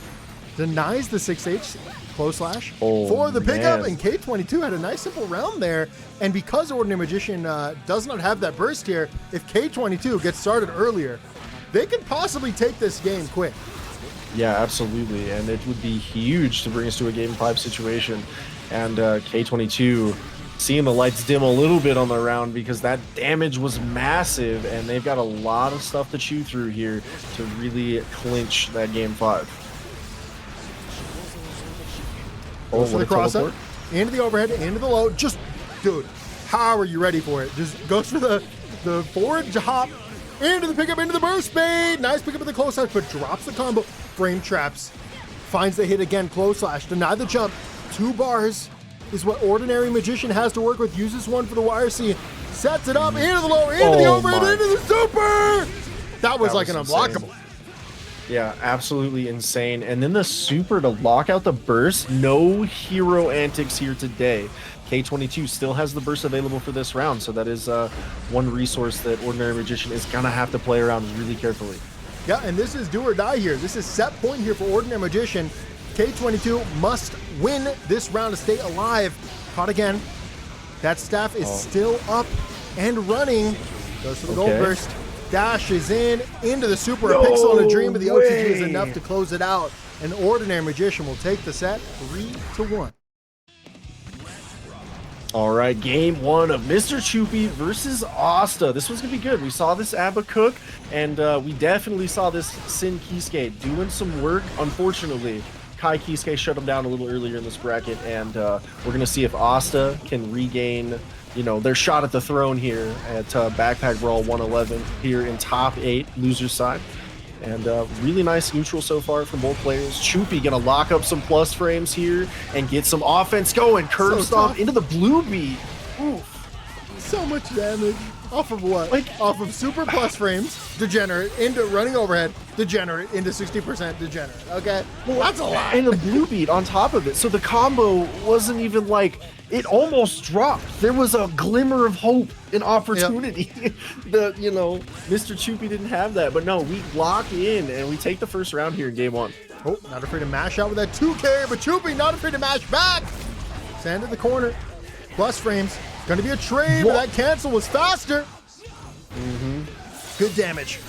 Denies the 6H. Close slash for the pickup, and K22 had a nice simple round there. And because Ordinary Magician does not have that burst here, if K22 gets started earlier, they could possibly take this game quick. Yeah, absolutely, and it would be huge to bring us to a Game 5 situation. And K22 seeing the lights dim a little bit on the round because that damage was massive, and they've got a lot of stuff to chew through here to really clinch that Game 5. Goes for the cross up, into the overhead, into the low. Just, dude, how are you ready for it? Just goes for the forward hop, into the pickup, into the burst bait. Nice pickup at the close slash, but drops the combo. Frame traps, finds the hit again, close slash, deny the jump. 2 bars is what Ordinary Magician has to work with. Uses one for the YRC, sets it up, into the low, into the overhead, into the super. That was like an unblockable. Yeah, absolutely insane. And then the super to lock out the burst. No hero antics here today. K22 still has the burst available for this round, so that is one resource that Ordinary Magician is gonna have to play around really carefully. Yeah, and this is do or die here. This is set point here for Ordinary Magician. K22 must win this round to stay alive. Caught again. That staff is still up and running. Goes for the gold burst. Dashes into the super. A pixel and a dream, but the OTG is enough to close it out. An Ordinary Magician will take the set 3-1. All right, game 1 of MrChupy versus Asta. This one's gonna be good. We saw this Abba cook, and we definitely saw this Sin Kiske doing some work. Unfortunately, Kai Kiske shut him down a little earlier in this bracket, and we're gonna see if Asta can regain, you know, their shot at the throne here at baccpaBrawl 111 here in top 8, loser side. And really nice neutral so far from both players. Chupy gonna lock up some plus frames here and get some offense going. Curve stomp into the blue beat. Oof. So much damage. Off of what? Like, off of super plus frames, degenerate, into running overhead, degenerate, into 60% degenerate. Okay? Well, that's a lot. And the blue beat on top of it. So the combo wasn't even like, it almost dropped. There was a glimmer of hope and opportunity. Yep. You know, MrChupy didn't have that. But no, we lock in and we take the first round here in game 1. Oh, not afraid to mash out with that 2K, but Chupy not afraid to mash back. Sand in the corner. Plus frames. Going to be a trade, but that cancel was faster. Good damage.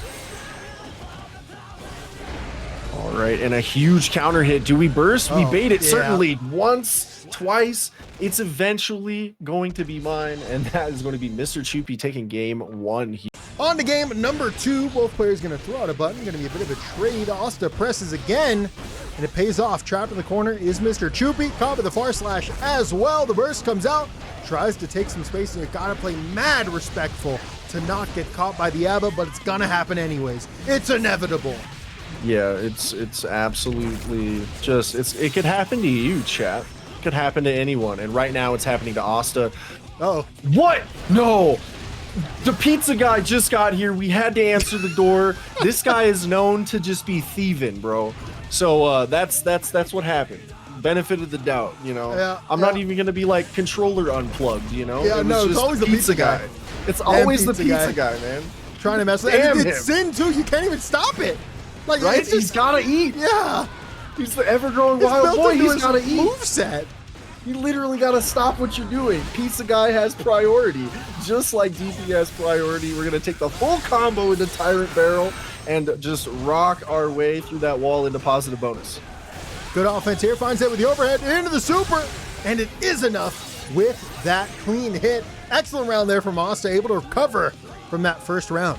All right, and a huge counter hit. Do we burst? We bait it certainly once, twice. It's eventually going to be mine, and that is going to be MrChupy taking game 1 here. On to game number 2. Both players going to throw out a button. Going to be a bit of a trade. Asta presses again, and it pays off. Trapped in the corner is MrChupy. Caught with the far slash as well. The burst comes out. Tries to take some space, and you gotta play mad respectful to not get caught by the ABBA, but it's gonna happen anyways. It's inevitable. Yeah, it's absolutely just, it could happen to you, chat. It could happen to anyone, and right now it's happening to Asta. Oh. What? No! The pizza guy just got here. We had to answer the door. This guy is known to just be thieving, bro. So that's what happened. Benefit of the doubt, you know. Yeah, I'm not even gonna be like controller unplugged, you know. Yeah, it's always the pizza guy. It's always the pizza guy, man. Trying to mess with it. It's sin too. You can't even stop it. Like, right? He's gotta eat. Yeah. He's the ever-growing wild boy. He's gotta eat. Moveset. You literally gotta stop what you're doing. Pizza guy has priority, just like DP has priority. We're gonna take the full combo into Tyrant Barrel and just rock our way through that wall into positive bonus. Good offense here, finds it with the overhead into the super, and it is enough with that clean hit. Excellent round there from Asta, able to recover from that first round.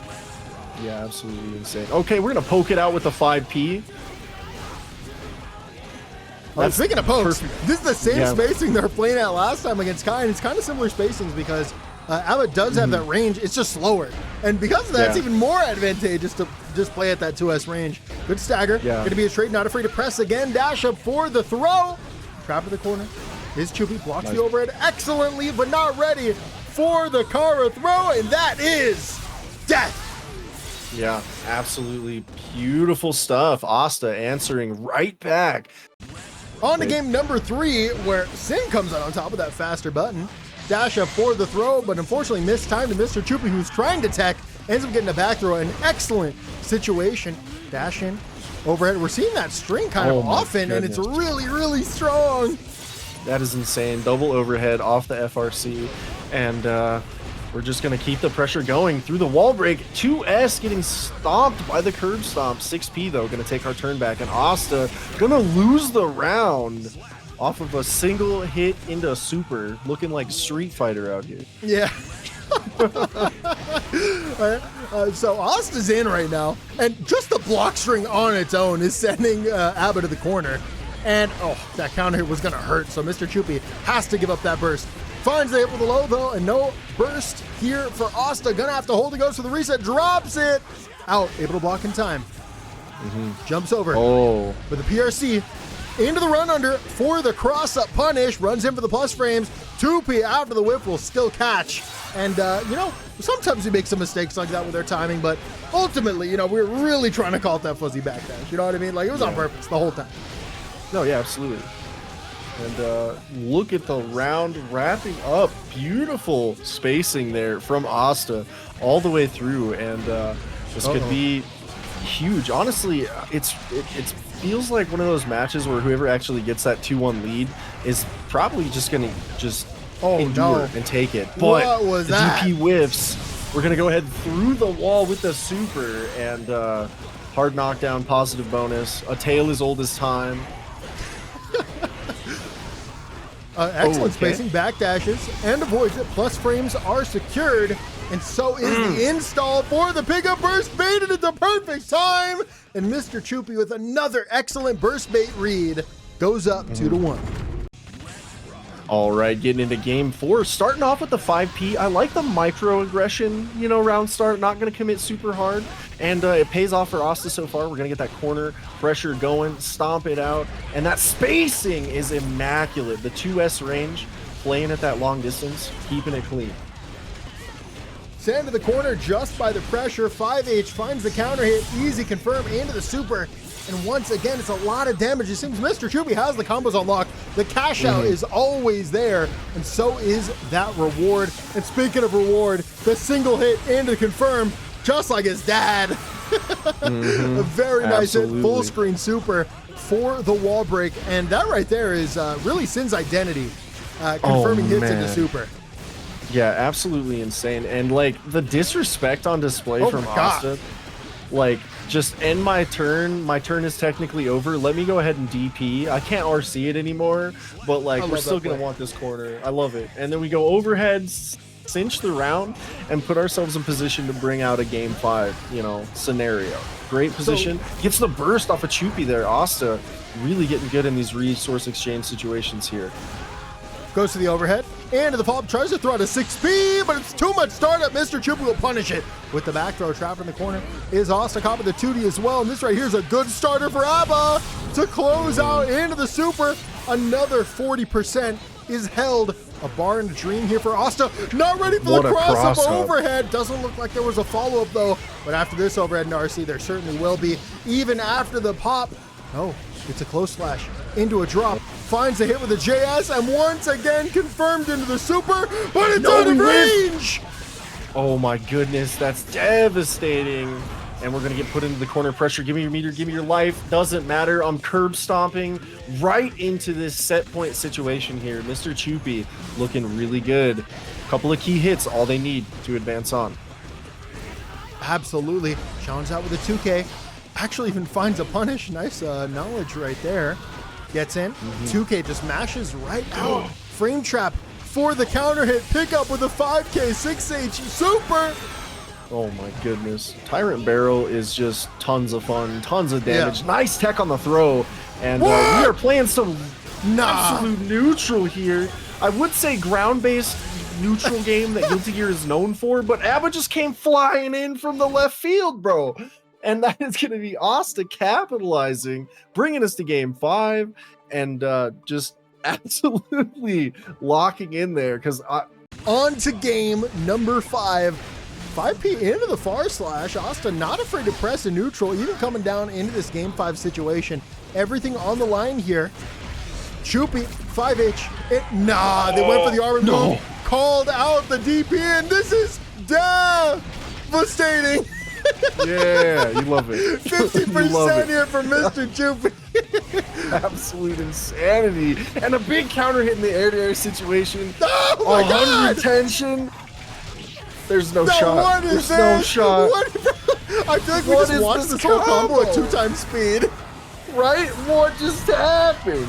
Yeah, absolutely insane. Okay, we're gonna poke it out with the 5P. Speaking of pokes, this is the same spacing they were playing at last time against Kai, and it's kind of similar spacings because Abbott does have that range, it's just slower. And because of that, it's even more advantageous to just play at that 2S range. Good stagger. Going to be a straight, not afraid to press again. Dash up for the throw. Trap in the corner. Is Chupy, blocks the overhead excellently, but not ready. for the Kara throw, and that is death. Yeah, absolutely beautiful stuff. Asta answering right back. On to game number 3, where Sin comes out on top of that faster button. Dash up for the throw, but unfortunately mistimed to MrChupy, who's trying to tech, ends up getting a back throw. An excellent situation. Dash in, overhead. We're seeing that string kind of often, and it's really, really strong. That is insane. Double overhead off the FRC, and we're just going to keep the pressure going through the wall break. 2S getting stomped by the curb stomp. 6P, though, going to take our turn back, and Asta going to lose the round off of a single hit into a super, looking like Street Fighter out here. Yeah. So Asta's in right now, and just the block string on its own is sending Abba to the corner. And, oh, that counter hit was going to hurt, so MrChupy has to give up that burst. Finds the hit with the low, though, and no burst here for Asta. Gonna have to hold it, goes for the reset, drops it. Out, able to block in time. Jumps over with the PRC. Into the run under for the cross-up punish. Runs in for the plus frames. 2P after the whip will still catch. And, you know, sometimes we make some mistakes like that with our timing, but ultimately, you know, we're really trying to call it that fuzzy backdash. You know what I mean? Like, it was on purpose the whole time. No, yeah, absolutely. And look at the round wrapping up. Beautiful spacing there from Asta all the way through. And this could be huge. Honestly, it feels like one of those matches where whoever actually gets that 2-1 lead is probably just going to endure and take it. But what was the that? DP whiffs. We're going to go ahead through the wall with the super, and hard knockdown, positive bonus. A tale as old as time. Excellent spacing, backdashes, and avoids it. Plus frames are secured, and so is the install for the pickup burst, baited at the perfect time. And MrChupy with another excellent burst bait read goes up 2-1. All right, getting into game 4, starting off with the 5P. I like the microaggression, you know, round start, not going to commit super hard, and it pays off for Asta so far. We're going to get that corner pressure going, stomp it out, and that spacing is immaculate. The 2S range, playing at that long distance, keeping it clean. Sand to the corner just by the pressure. 5H finds the counter hit, easy confirm into the super. And once again, it's a lot of damage. It seems MrChupy has the combos unlocked. The cash out is always there, and so is that reward. And speaking of reward, the single hit into confirm, just like his dad. A very nice hit, full screen super for the wall break. And that right there is really Sin's identity, confirming hits into super. Yeah, absolutely insane. And like the disrespect on display from Asta, like, just end my turn. My turn is technically over. Let me go ahead and DP. I can't RC it anymore, but like we're still gonna want this corner. I love it. And then we go overhead, cinch the round, and put ourselves in position to bring out a game 5, you know, scenario. Great position. Gets the burst off of Chupy there. Asta really getting good in these resource exchange situations here. Goes to the overhead, and to the follow-up, tries to throw out a 6P, but it's too much startup. MrChupy will punish it with the back throw. Trapped in the corner is Asta, caught with the 2D as well, and this right here is a good starter for Abba to close out into the super. Another 40% is held. A bar and a dream here for Asta. Not ready for the cross-up overhead. Doesn't look like there was a follow-up, though, but after this overhead in RC, there certainly will be, even after the pop. Oh, it's a close flash into a drop. Finds a hit with a JS, and once again confirmed into the super, but it's out of range! Oh my goodness, that's devastating. And we're gonna get put into the corner pressure. Give me your meter, give me your life. Doesn't matter, I'm curb stomping right into this set point situation here. MrChupy looking really good. Couple of key hits, all they need to advance on. Absolutely, challenge out with a 2K. Actually even finds a punish, nice knowledge right there. Gets in, 2K just mashes right out. Frame trap for the counter hit, pick up with a 5K, 6H super. Oh my goodness. Tyrant Barrel is just tons of fun, tons of damage. Nice tech on the throw. And we are playing some absolute neutral here. I would say ground-based neutral game that Guilty Gear is known for, but Abba just came flying in from the left field, bro. And that is going to be Asta capitalizing, bringing us to game 5, and just absolutely locking in there. Because On to game number 5. 5P into the far slash. Asta not afraid to press a neutral, even coming down into this game 5 situation. Everything on the line here. Chupy, 5H. Nah, they went for the armor move. Called out the DP, and this is devastating. Yeah, you love it. 50% here for MrChupy. Absolute insanity. And a big counter hit in the air-to-air situation. Oh my 100 God! tension. There's no shot. What is There's no shot. I feel like we just watched this whole combo at 2x speed. Right? What just happened?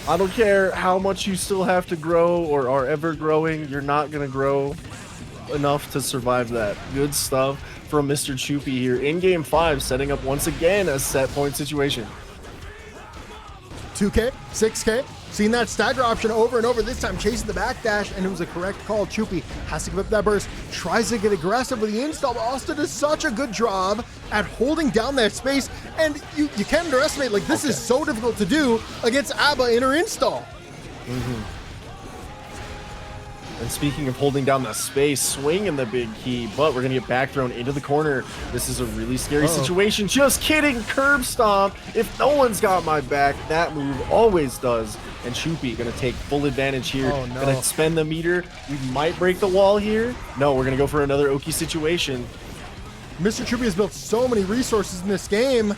I don't care how much you still have to grow or are ever growing. You're not going to grow enough to survive that. Good stuff from MrChupy here in game 5, setting up once again a set point situation. 2K, 6K, seen that stagger option over and over, this time chasing the backdash, and it was a correct call. Chupy has to give up that burst, tries to get aggressive with the install, but Asta does such a good job at holding down that space, and you can't underestimate, like, this is so difficult to do against Abba in her install. And speaking of holding down the space, swinging the big key, but we're going to get back thrown into the corner. This is a really scary situation. Just kidding, curb stomp. If no one's got my back, that move always does. And Chupy going to take full advantage here. Going to spend the meter. We might break the wall here. No, we're going to go for another Oki situation. MrChupy has built so many resources in this game.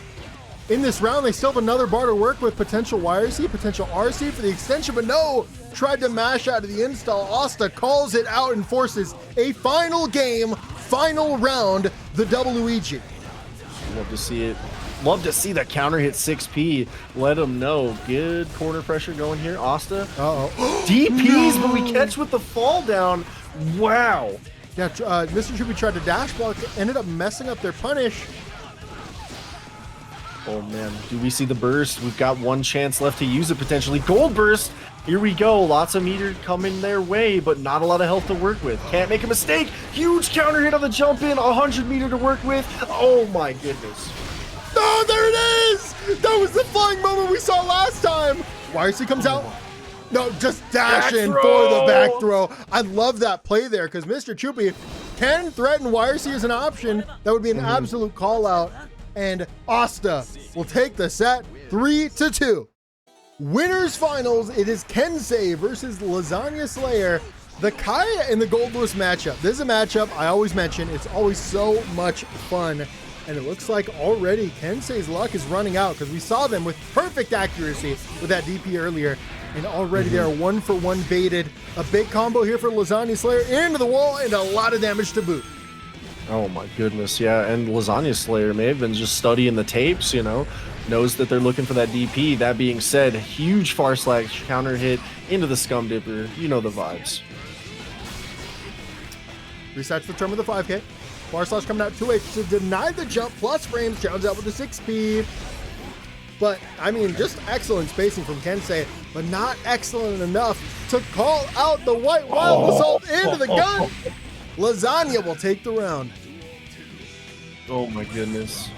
In this round, they still have another bar to work with, potential YRC, potential RC for the extension, but no, tried to mash out of the install. Asta calls it out and forces a final game, final round, the double Luigi. Love to see it. Love to see that counter hit 6P. Let them know. Good corner pressure going here. Asta. DPs, but we catch with the fall down. Wow. Yeah, MrChupy tried to dash block, ended up messing up their punish. Oh man, do we see the burst? We've got one chance left to use it potentially. Gold burst! Here we go. Lots of meter coming their way, but not a lot of health to work with. Can't make a mistake. Huge counter hit on the jump in. 100 meter to work with. Oh my goodness. Oh, there it is! That was the flying moment we saw last time. YRC comes out. No, just dash in for the back throw. I love that play there because MrChupy can threaten YRC as an option. That would be an absolute call out. And Asta will take the set 3-2. Winners finals, it is Kensei versus Lasagna Slayer. The Kaya and the Goldlewis matchup. This is a matchup I always mention. It's always so much fun. And it looks like already Kensei's luck is running out because we saw them with perfect accuracy with that DP earlier. And already they are 1-for-1 baited. A big combo here for Lasagna Slayer into the wall and a lot of damage to boot. Oh my goodness, yeah, and Lasagna Slayer may have been just studying the tapes, you know, knows that they're looking for that DP. That being said, huge far slash counter hit into the Scum Dipper. You know the vibes. Resets the term of the 5K. Far slash coming out 2H to deny the jump plus frames, drowns out with the 6P. But, I mean, just excellent spacing from Kensei, but not excellent enough to call out the white wild assault into the gun. Lasagna will take the round. Oh my goodness.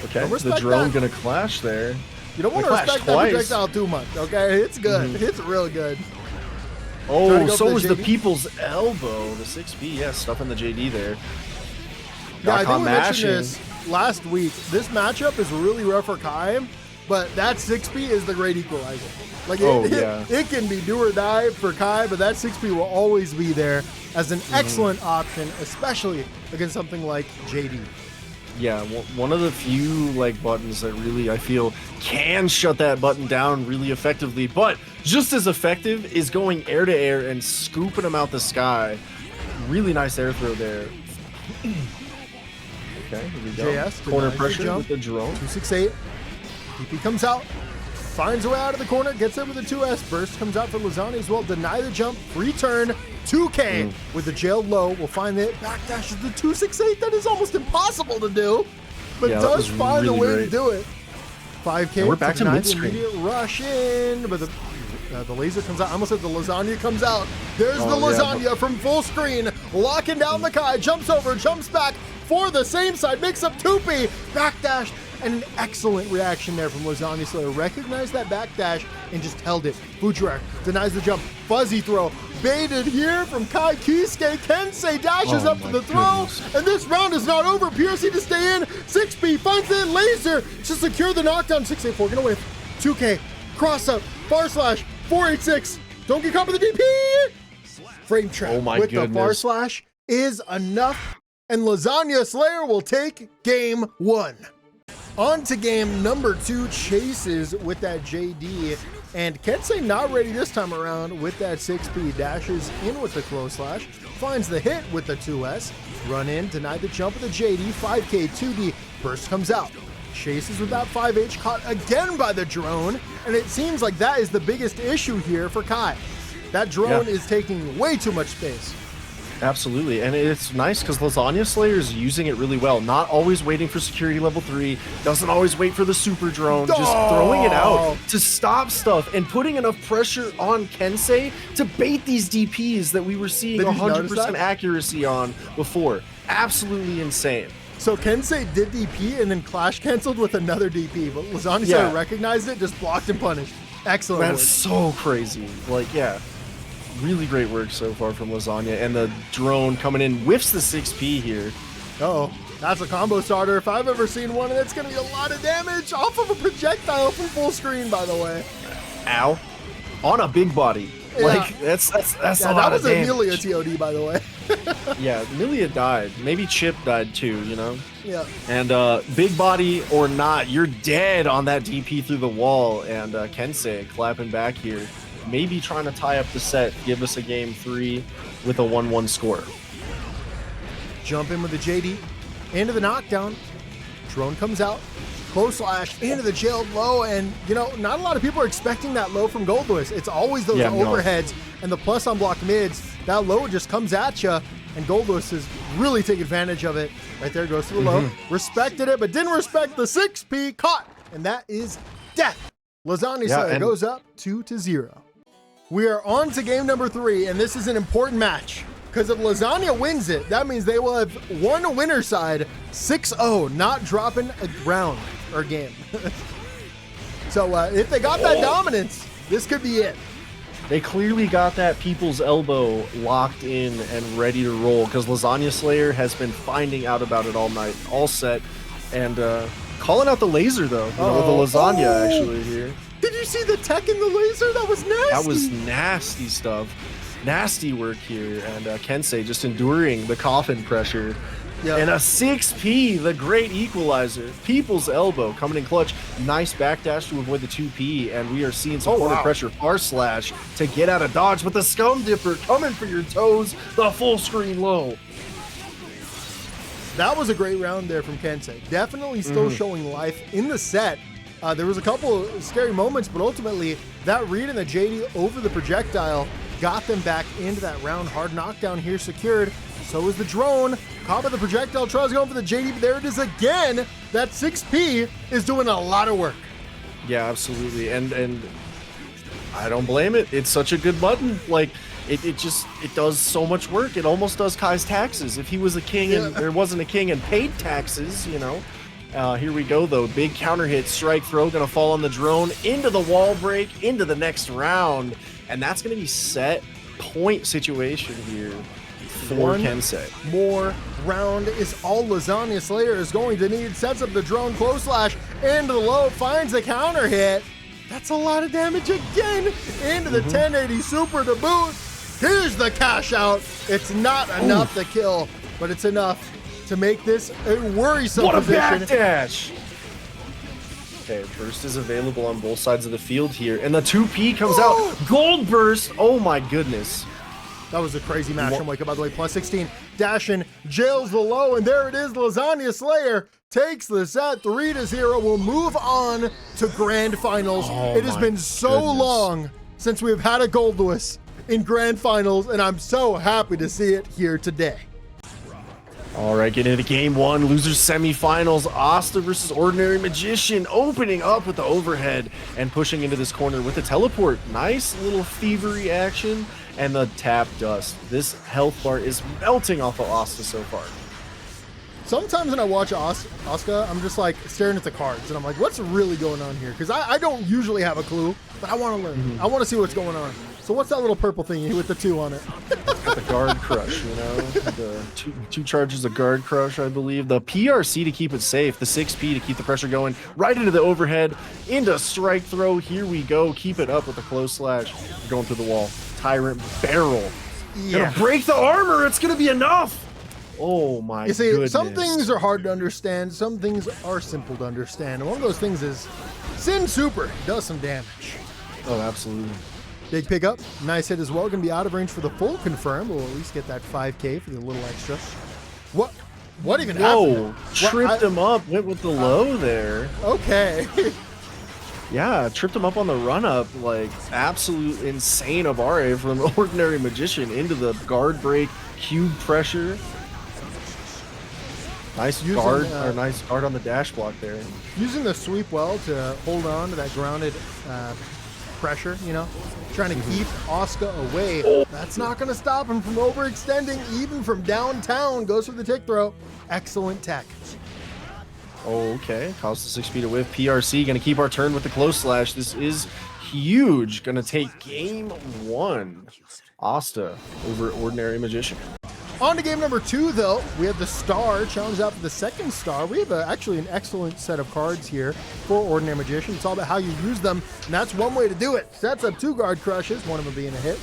Okay, the drone gonna clash there. You don't want to respect that projectile too much, okay? It's good. It's real good. Oh, so was the people's elbow. The 6B, yeah, stuff in the JD there. Yeah, I think we mentioned this last week. This matchup is really rough for Kai, but that 6B is the great equalizer. Like, it can be do or die for Kai, but that 6P will always be there as an excellent option, especially against something like JD. Yeah, one of the few like buttons that really I feel can shut that button down really effectively, but just as effective is going air to air and scooping them out the sky. Really nice air throw there. Okay, here we go. JS, corner pressure with the drone. 268. DP comes out. Finds a way out of the corner, gets it with a 2S. Burst comes out for Lasagna as well. Deny the jump, free turn, 2K with the jailed low. We'll find the backdash of the 268. That is almost impossible to do, but does find a way to do it. 5K. And we're back to mid-screen. Immediate rush in, but the laser comes out. I almost said the Lasagna comes out. There's the Lasagna from full screen, locking down the Kai, jumps over, jumps back for the same side, makes up 2P, backdash, and an excellent reaction there from Lasagna Slayer. Recognized that backdash and just held it. Fujiwara denies the jump. Fuzzy throw. Baited here from Kai Kiske. Kensei dashes up to the throw. And this round is not over. Piercy to stay in. 6P finds the laser to secure the knockdown. 684 gonna win. 2K. Cross up. Bar slash. 486. Don't get caught with the DP. Frame trap with the bar slash is enough. And Lasagna Slayer will take game 1. On to game number 2, chases with that JD, and Kensei not ready this time around with that 6P, dashes in with the close slash, finds the hit with the 2S, run in, denied the jump with the JD, 5K, 2D, burst comes out, chases with that 5H, caught again by the drone, and it seems like that is the biggest issue here for Kai. That drone is taking way too much space. Absolutely, and it's nice because Lasagna Slayer is using it really well. Not always waiting for security level 3, doesn't always wait for the super drone, just throwing it out to stop stuff and putting enough pressure on Kensei to bait these DPs that we were seeing 100% accuracy on before. Absolutely insane. So Kensei did DP and then clash canceled with another DP, but Lasagna Slayer recognized it, just blocked and punished. Excellent work. That's so crazy. Like, really great work so far from Lasagna, and the drone coming in whiffs the 6P here. Uh-oh, that's a combo starter if I've ever seen one, and it's gonna be a lot of damage off of a projectile from full screen, by the way. Ow. On a big body. Yeah. Like, that's a lot of damage. That was a Millia TOD, by the way. Yeah, Millia died. Maybe Chip died too, you know? Yeah. And big body or not, you're dead on that DP through the wall, and Kensei clapping back here. Maybe trying to tie up the set, give us a game 3 with a 1-1 score. Jump in with the JD, into the knockdown. Drone comes out, close slash, into the jailed low, and you know, not a lot of people are expecting that low from Goldlewis. It's always those overheads and the plus on block mids. That low just comes at you, and Goldlewis has really taken advantage of it. Right there goes to the low. Respected it, but didn't respect the 6P, caught, and that is death. Lasagna Slayer goes up 2-0. We are on to game number 3, and this is an important match because if Lasagna wins it, that means they will have won winner side 6-0, not dropping a round or game. So if they got that dominance, this could be it. They clearly got that people's elbow locked in and ready to roll because Lasagna Slayer has been finding out about it all night, all set, and calling out the laser though, with the Lasagna actually here. Did you see the tech in the laser? That was nasty. That was nasty stuff. Nasty work here. And Kensei just enduring the coffin pressure. Yep. And a 6P, the great equalizer. People's elbow coming in clutch. Nice backdash to avoid the 2P. And we are seeing some corner pressure. Far slash to get out of dodge. But the scum dipper coming for your toes. The full screen low. That was a great round there from Kensei. Definitely still showing life in the set. There was a couple of scary moments, but ultimately that read in the JD over the projectile got them back into that round. Hard knockdown here secured. So is the drone. Caught by the projectile, tries going for the JD, but there it is again. That 6P is doing a lot of work. Yeah, absolutely. And I don't blame it. It's such a good button. Like, it does so much work. It almost does Kai's taxes. If he was a king and there wasn't a king and paid taxes, you know. Here we go, though. Big counter hit, strike throw, gonna fall on the drone, into the wall break, into the next round. And that's gonna be set point situation here for Kensei. More round is all Lasagna Slayer is going to need. Sets up the drone, close slash, into the low, finds the counter hit. That's a lot of damage again. Into the 1080 super to boot. Here's the cash out. It's not enough to kill, but it's enough to make this a worrisome position. What a backdash! Okay, burst is available on both sides of the field here, and the 2P comes out. Gold burst! Oh my goodness. That was a crazy match from Wake Up, by the way. Plus 16, dashing, jails the low, and there it is. Lasagna Slayer takes the set 3-0. We'll move on to grand finals. It has been so long since we've had a Goldlewis in grand finals, and I'm so happy to see it here today. All right, getting into game 1, losers semifinals. Asta versus OrdinaryMagician, opening up with the overhead and pushing into this corner with a teleport. Nice little thievery action and the tap dust. This health bar is melting off of Asta so far. Sometimes when I watch Asuka, I'm just like staring at the cards, and I'm like, what's really going on here? Because I don't usually have a clue, but I want to learn. I want to see what's going on. So what's that little purple thingy with the 2 on it? Got the guard crush, you know? The two charges of guard crush, I believe. The PRC to keep it safe. The 6P to keep the pressure going. Right into the overhead. Into strike throw. Here we go. Keep it up with the close slash. We're going through the wall. Tyrant barrel. Yeah. Gonna break the armor. It's gonna be enough. Oh my goodness. You see, some things are hard to understand. Some things are simple to understand. And one of those things is Sin Super does some damage. Oh, absolutely. Big pickup. Nice hit as well. Going to be out of range for the full confirm. We'll at least get that 5K for the little extra. What even happened? Tripped him up. Went with the low there. Okay. Yeah, tripped him up on the run-up. Like, absolute insane Abare from Ordinary Magician into the guard break, cube pressure. Nice guard, or nice guard on the dash block there. Using the sweep well to hold on to that grounded pressure, you know, trying to keep Asuka away. That's not going to stop him from overextending, even from downtown. Goes for the tick throw. Excellent tech. Okay, cost the 6 feet to whiff. PRC going to keep our turn with the close slash. This is huge. Going to take game 1. Asta over Ordinary Magician. On to game number 2, though. We have the star challenge out for the second star. We have actually an excellent set of cards here for Ordinary Magician. It's all about how you use them, and that's one way to do it. Sets up 2 guard crushes, one of them being a hit.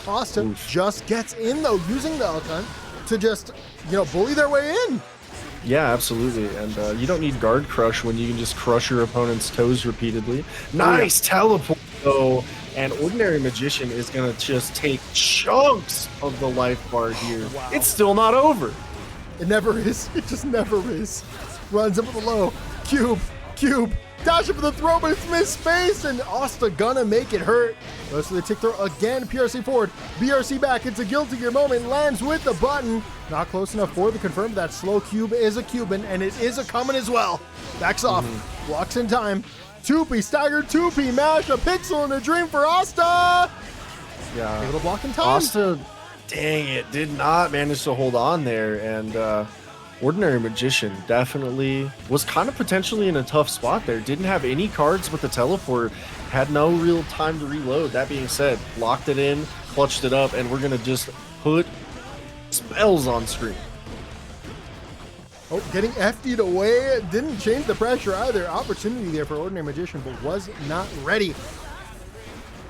Asta just gets in, though, using the Elkon to just, you know, bully their way in. Yeah, absolutely. And you don't need guard crush when you can just crush your opponent's toes repeatedly. Nice teleport, though. And Ordinary Magician is going to just take chunks of the life bar here. Wow. It's still not over. It never is. It just never is. Runs up with a low. Cube. Dash up for the throw, but it's misspaced, and Asta gonna make it hurt. Goes to the tick throw again. PRC forward. BRC back. It's a Guilty Gear moment. Lands with the button. Not close enough for the confirm. That slow cube is a Cuban, and it is a coming as well. Backs off. Blocks in time. 2P, staggered 2P, mash, a pixel, and a dream for Asta! Yeah. Able to block in time. Asta, dang it, did not manage to hold on there, and Ordinary Magician definitely was kind of potentially in a tough spot there. Didn't have any cards with the teleport, had no real time to reload. That being said, locked it in, clutched it up, and we're going to just put spells on screen. Oh, getting FD'd away. Didn't change the pressure either. Opportunity there for Ordinary Magician, but was not ready.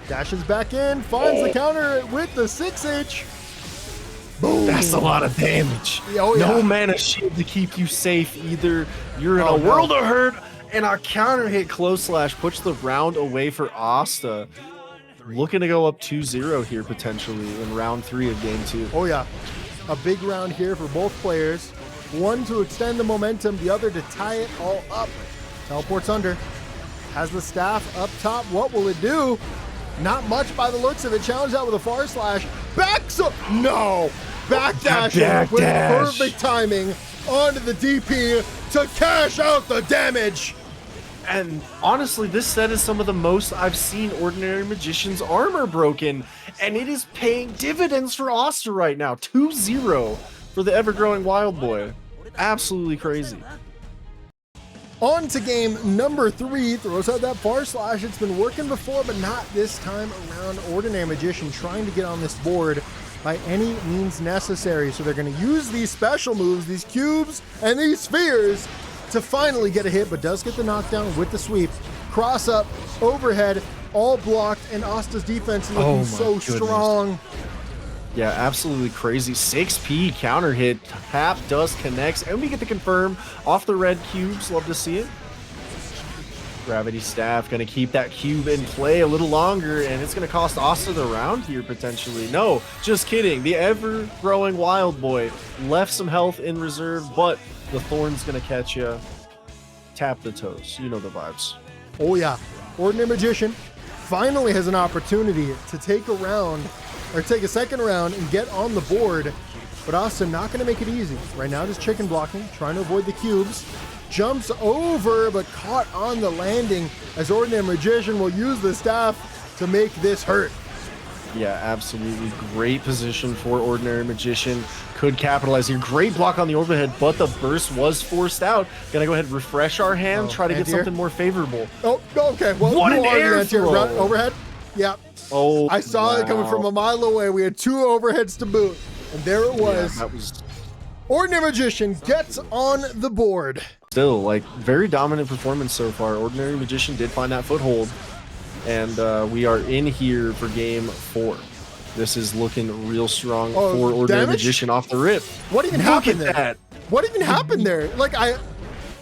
Dashes back in, finds the counter with the 6H. Boom. That's a lot of damage. Oh, yeah. No mana shield to keep you safe either. You're in a world of hurt, and our counter hit close slash puts the round away for Asta. Looking to go up 2-0 here potentially in round 3 of game 2. Oh yeah, a big round here for both players. One to extend the momentum, the other to tie it all up. Teleports under. Has the staff up top. What will it do? Not much by the looks of it. Challenge out with a far slash. Backs up. No. Backdash with perfect timing onto the DP to cash out the damage. And honestly, this set is some of the most I've seen Ordinary Magician's armor broken. And it is paying dividends for Asta right now. 2-0 for the ever-growing Wild Boy. Absolutely crazy. On to game number 3. Throws out that far slash. It's been working before, but not this time around. Ordinary Magician trying to get on this board by any means necessary. So they're going to use these special moves, these cubes and these spheres, to finally get a hit, but does get the knockdown with the sweep. Cross up, overhead, all blocked, and Asta's defense is looking so strong. Yeah, absolutely crazy. 6P counter hit. Tap, dust connects, and we get to confirm off the red cubes. Love to see it. Gravity Staff going to keep that cube in play a little longer, and it's going to cost Asta the round here potentially. No, just kidding. The ever-growing Wild Boy left some health in reserve, but the Thorn's going to catch you. Tap the toes. You know the vibes. Oh, yeah. Ordinary Magician finally has an opportunity to take a round, or take a second round and get on the board, but Asta not going to make it easy. Right now, just chicken blocking, trying to avoid the cubes. Jumps over, but caught on the landing as Ordinary Magician will use the staff to make this hurt. Yeah, absolutely. Great position for Ordinary Magician. Could capitalize here. Great block on the overhead, but the burst was forced out. Gonna go ahead and refresh our hand, try to get something more favorable. Oh, okay. Well, what an air throw. Overhead? Yeah. Oh, I saw it coming from a mile away. We had 2 overheads to boot, and there it was. Yeah, that was... Ordinary Magician gets on the board. Still, like, very dominant performance so far. Ordinary Magician did find that foothold. And we are in here for game 4. This is looking real strong for Ordinary Magician off the rip. What even happened there? That. What even happened there? Like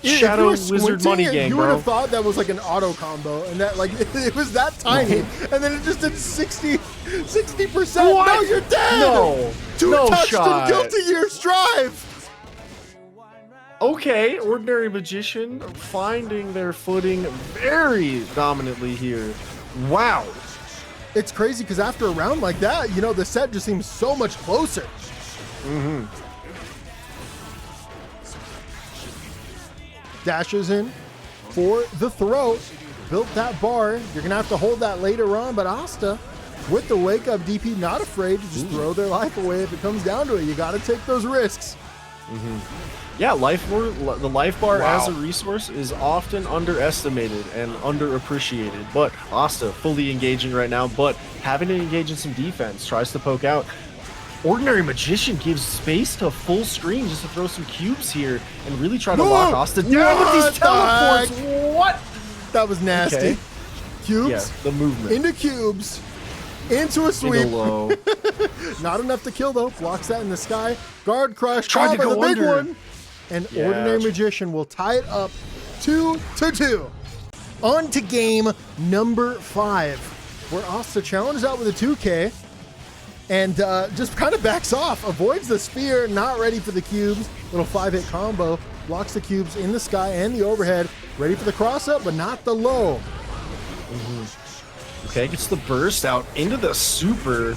Shadow Wizard Money Gang, you bro. would have thought that was like an auto combo, and that like it was that tiny, and then it just did 60%. What? No, you're dead. No, 2 no touched shot. in Guilty Gear Strive. Okay, Ordinary Magician finding their footing very dominantly here. Wow. It's crazy because after a round like that, you know, the set just seems so much closer. Mm-hmm. Dashes in for the throw. Built that bar. You're going to have to hold that later on, but Asta, with the wake-up DP, not afraid to just throw their life away if it comes down to it. You got to take those risks. Mm-hmm. Yeah, the life bar as a resource is often underestimated and underappreciated, but Asta fully engaging right now, but having to engage in some defense, tries to poke out. Ordinary Magician gives space to full screen just to throw some cubes here and really try to lock Asta down with these teleports. What? That was nasty. Okay. Cubes. Yeah, the movement. Into cubes. Into a sweep. Into low. Not enough to kill though. Blocks that in the sky. Guard crush. Tried to go the big under. one. And Ordinary Magician will tie it up 2-2. On to game number 5, where Asta challenged out with a 2K and just kind of backs off, avoids the spear, not ready for the cubes. Little 5-hit combo, blocks the cubes in the sky and the overhead, ready for the cross up, but not the low. Okay, gets the burst out into the super.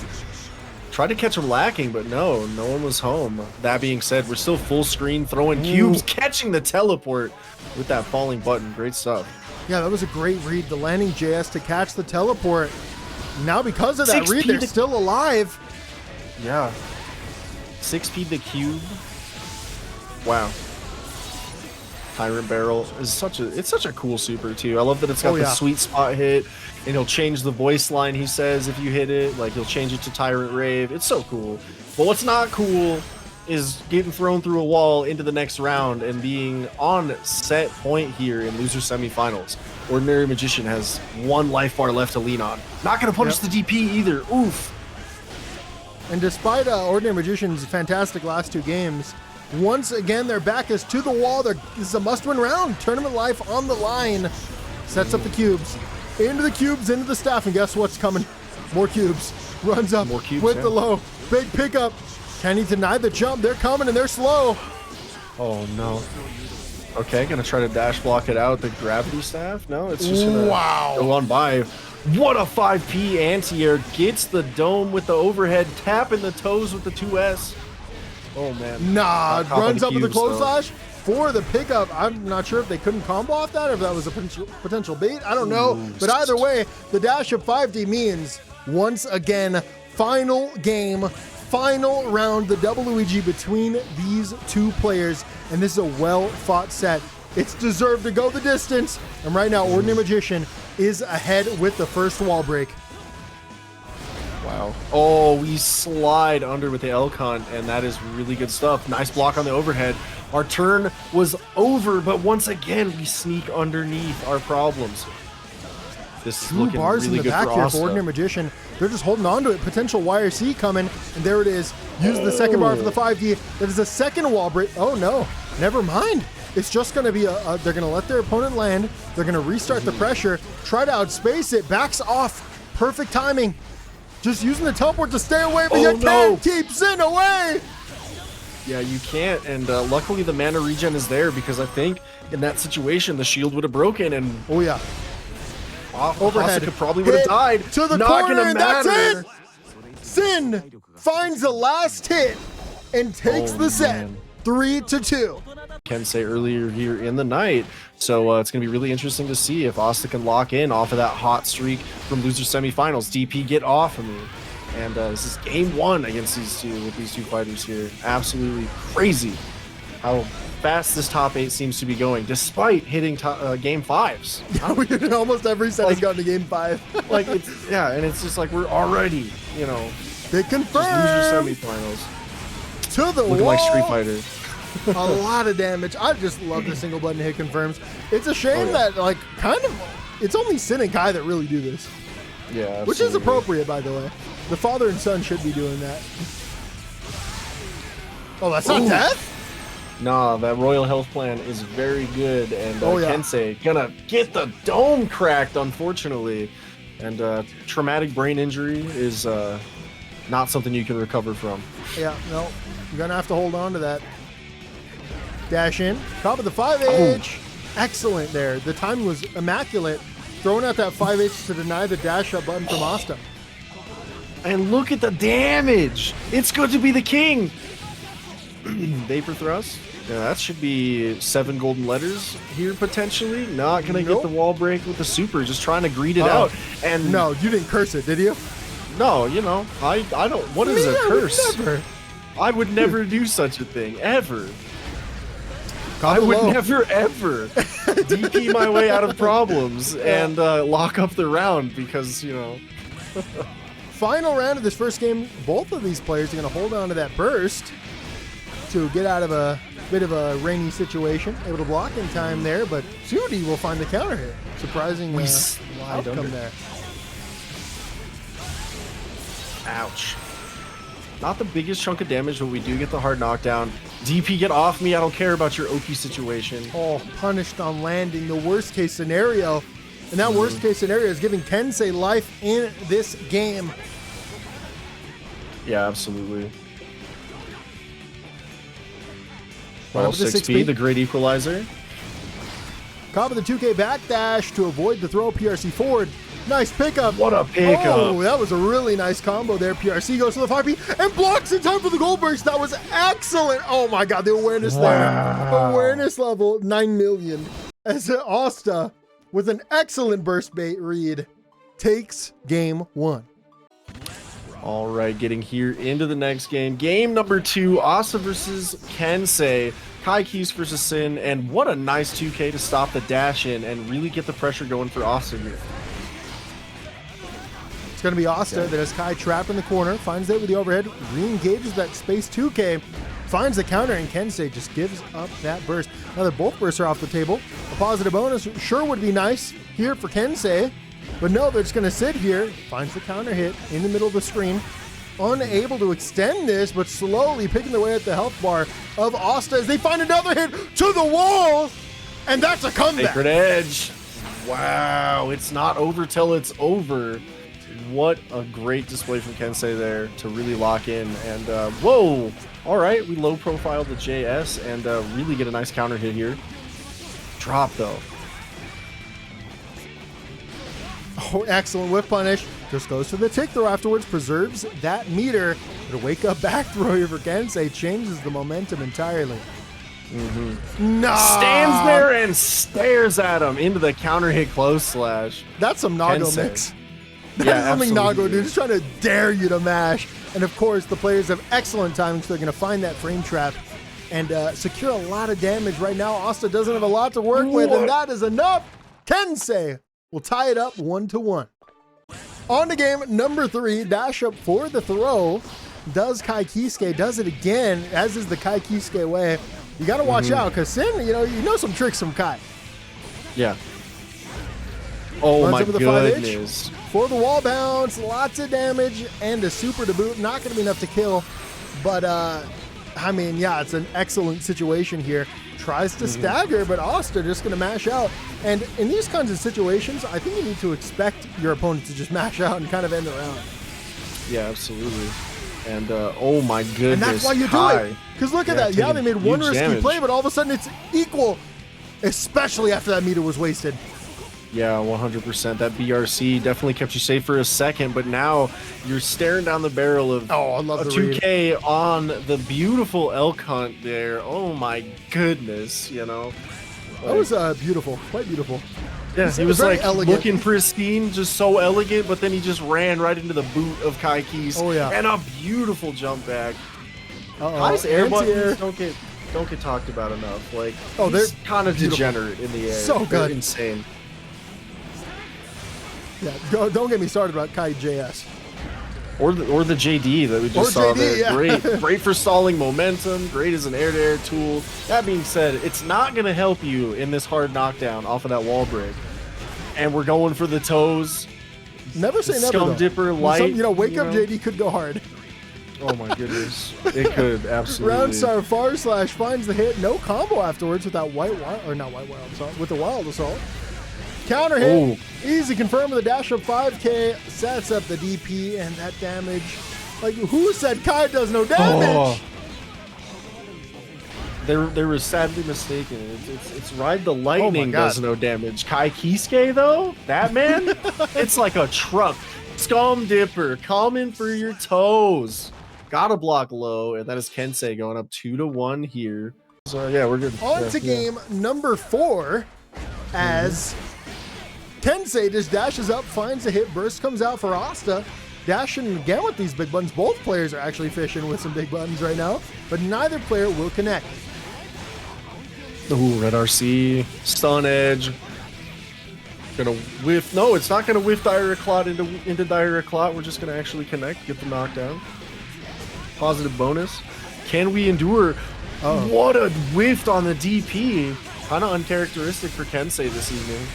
Tried to catch him lacking, but no one was home. That being said, we're still full screen, throwing cubes, catching the teleport with that falling button. Great stuff. Yeah, that was a great read. The landing JS to catch the teleport. Now because of that read, they're still alive. Yeah. 6P the cube. Wow. Tyrant Barrel is such a cool super too. I love that it's got the sweet spot hit, and he'll change the voice line he says if you hit it. Like he'll change it to Tyrant Rave. It's so cool. But what's not cool is getting thrown through a wall into the next round and being on set point here in loser semifinals. Ordinary Magician has 1 life bar left to lean on. Not gonna punish the DP either. Oof. And despite Ordinary Magician's fantastic last 2 games, once again, their back is to the wall. This is a must-win round. Tournament life on the line. Sets up the cubes. Into the cubes, into the staff, and guess what's coming? More cubes. Runs up with the low. Big pickup. Can he deny the jump? They're coming, and they're slow. Oh, no. Okay, gonna try to dash block it out. The gravity staff? No, it's just gonna go on by. What a 5P anti-air. Gets the dome with the overhead. Tapping the toes with the 2S. Oh, man. Nah, runs up with the close slash for the pickup. I'm not sure if they couldn't combo off that or if that was a potential bait. I don't know. But either way, the dash of 5D means, once again, final game, final round, the double EG between these 2 players. And this is a well-fought set. It's deserved to go the distance. And right now, Ordinary Magician is ahead with the first wall break. Wow. Oh, we slide under with the Elcon, and that is really good stuff. Nice block on the overhead. Our turn was over, but once again, we sneak underneath our problems. This is 2 looking bars really in the good back for here Asta. for Ordinary Magician. They're just holding on to it. Potential YRC coming, and there it is. Use the second bar for the 5D. That is a second wall break. Oh, no. Never mind. It's just going to be they're going to let their opponent land. They're going to restart the pressure, try to outspace it, backs off. Perfect timing. Just using the teleport to stay away, but you can't keep Xin away. Yeah, you can't, and luckily the mana regen is there because I think in that situation the shield would have broken and overhead Asuka probably would have died. To the corner, and that's it. Xin finds the last hit and takes the set. 3-2. Kensei earlier here in the night. So it's going to be really interesting to see if Asta can lock in off of that hot streak from loser semifinals. DP, get off of me. And this is game 1 against these two, with these two fighters here. Absolutely crazy how fast this top 8 seems to be going, despite hitting game 5s. Almost every set has gotten to game 5. Like, it's, yeah, and it's just like we're already, you know, they confirm just losers semifinals. To the Looking wall. like Street Fighter. A lot of damage. I just love the single button hit confirms. It's a shame that, like, kind of, it's only Sin and Kai that really do this. Yeah, absolutely. Which is appropriate, by the way. The father and son should be doing that. Oh, that's not death? Nah, that Royal Health Plan is very good, and yeah. Kensei gonna get the dome cracked, unfortunately. And traumatic brain injury is not something you can recover from. Yeah, no. You're gonna have to hold on to that. Dash in. Top of the 5H. Excellent there. The timing was immaculate. Throwing out that 5H to deny the dash up button from Asta. And look at the damage! It's good to be the king! Vapor Thrust. Yeah, that should be 7 golden letters here, potentially. Not gonna get the wall break with the super, just trying to greed it out. And no, you didn't curse it, did you? No, you know, I don't. What is a curse? I would never do such a thing, ever. I would never, ever DP my way out of problems and lock up the round because, you know. Final round of this first game, both of these players are going to hold on to that burst to get out of a bit of a rainy situation. Able to block in time there, but Sudi will find the counter hit. Surprising outcome there. Ouch. Not the biggest chunk of damage, but we do get the hard knockdown. DP, get off me. I don't care about your Oki situation. Oh, punished on landing. The worst case scenario. And that worst case scenario is giving Kensei life in this game. Yeah, absolutely. Well, 6P, the great equalizer. Top of the 2K backdash to avoid the throw PRC forward. Nice pickup. What a pickup. Oh, that was a really nice combo there. PRC goes to the 5P and blocks in time for the gold burst. That was excellent. Oh my God, the awareness there. Awareness level 9 million. As Asta, with an excellent burst bait read, takes game 1. All right, getting here into the next game. Game number 2, Asta versus Kensei. Kai Kiske versus Sin. And what a nice 2K to stop the dash in and really get the pressure going for Asta here. It's going to be Asta that has Kai trapped in the corner, finds it with the overhead, re-engages that space 2K, finds the counter, and Kensei just gives up that burst. Now that both bursts are off the table, a positive bonus sure would be nice here for Kensei, but no, they're just going to sit here, finds the counter hit in the middle of the screen, unable to extend this, but slowly picking their way at the health bar of Asta as they find another hit to the wall, and that's a comeback. Sacred Edge. Wow, it's not over till it's over. What a great display from Kensei there to really lock in. And whoa, all right, we low profile the JS and really get a nice counter hit here. Drop though. Oh, excellent whip punish. Just goes for the tick throw afterwards, preserves that meter. But a wake up back throw here for Kensei changes the momentum entirely. No! Stands there and stares at him into the counter hit close slash. That's some Nago Kensei. mix. That's something Nago, dude. Just trying to dare you to mash. And of course, the players have excellent timing, so they're going to find that frame trap and secure a lot of damage. Right now, Asta doesn't have a lot to work with, and that is enough. Kensei will tie it up 1-1. On to game number 3, dash up for the throw. Does Kai Kiske, does it again, as is the Kai Kiske way. You got to watch out, because Sin, you know some tricks from Kai. Yeah. Oh my the goodness. For the wall bounce, lots of damage, and a super to boot. Not going to be enough to kill, but I mean, yeah, it's an excellent situation here. Tries to stagger, but Asta just going to mash out. And in these kinds of situations, I think you need to expect your opponent to just mash out and kind of end the round. Yeah, absolutely. And oh my goodness. And that's why you do it. Because look at that. Yeah, they made one risky play, but all of a sudden it's equal, especially after that meter was wasted. Yeah, 100%. That BRC definitely kept you safe for a second, but now you're staring down the barrel of I love a the 2K read. On the beautiful elk hunt there. Oh my goodness, you know. That was beautiful, quite beautiful. Yeah, he was very like elegant. looking pristine, just so elegant, but then he just ran right into the boot of Kiske. Oh, yeah. And a beautiful jump back. Uh-oh. Kai's air Anti-air. buttons don't get talked about enough. Like, Oh, he's they're kind of beautiful. degenerate in the air. So good. They're insane. Yeah, don't get me started about Kai JS. Or the JD that we just saw JD, there. yeah. Great for stalling momentum. Great as an air-to-air tool. That being said, it's not going to help you in this hard knockdown off of that wall break. And we're going for the toes. Never say never. Scum though. Dipper light. Wake Up JD could go hard. Oh my goodness. It could, absolutely. Roundstar far slash finds the hit. No combo afterwards with that white wild, or not white wild assault, with the wild assault. Counter hit. Easy confirm with a dash of 5K. Sets up the DP and that damage. Like, who said Kai does no damage? They were sadly mistaken. It's Ride the Lightning God. does no damage. Kiske though, that man, it's like a truck. Scum Dipper, coming for your toes. Gotta block low, and that is Kensei going up 2-1 here. So yeah, we're good. On to game number 4 as Kensei just dashes up, finds a hit, burst comes out for Asta. Dashing again with these big buttons. Both players are actually fishing with some big buttons right now, but neither player will connect. Ooh, red RC, stun edge. Gonna whiff. No, it's not gonna whiff Direct into Direct Clot. We're just gonna actually connect, get the knockdown. Positive bonus. Can we endure? What a whiff on the DP. Kind of uncharacteristic for Kensei this evening.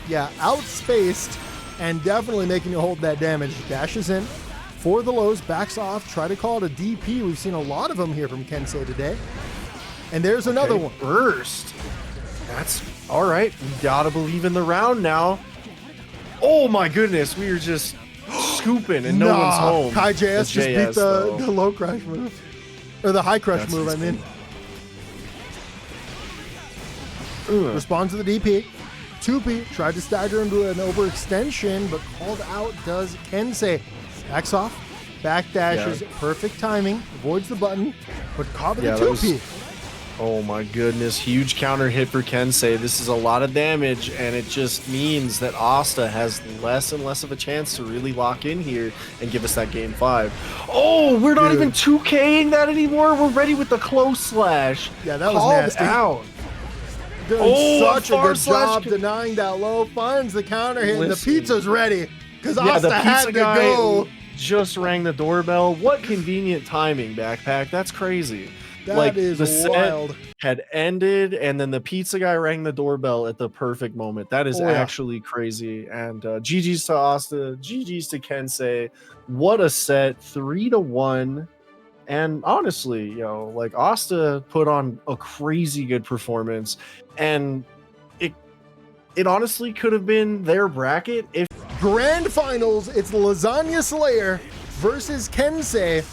Yeah, outspaced and definitely making you hold that damage. Dashes in for the lows, backs off, try to call it a DP. We've seen a lot of them here from Kensei today. And there's another one. Burst. That's all right. We gotta believe in the round now. Oh my goodness, we are just scooping and no one's home. Kai JS just beat the though. low crush move. Or the high crush move, insane. I mean. Responds to the DP. 2P tried to stagger into an overextension, but called out does Kensei. Backs off, back dashes, perfect timing, avoids the button, but caught with the 2P. Oh my goodness, huge counter hit for Kensei. This is a lot of damage, and it just means that Asta has less and less of a chance to really lock in here and give us that game 5. Oh, we're not even 2K'ing that anymore. We're ready with the close slash. Yeah, that was nasty. Out. Doing such a good job denying that low. Finds the counter hit, and the pizza's ready. Because Asta had to go. Just rang the doorbell. What convenient timing, backpack. That's crazy. That is wild. Set had ended, and then the pizza guy rang the doorbell at the perfect moment. That is actually crazy. And GG's to Asta, GG's to Kensei. What a set, 3-1. And honestly, like Asta put on a crazy good performance, and it honestly could have been their bracket if Grand Finals. It's Lasagna Slayer versus Kensei,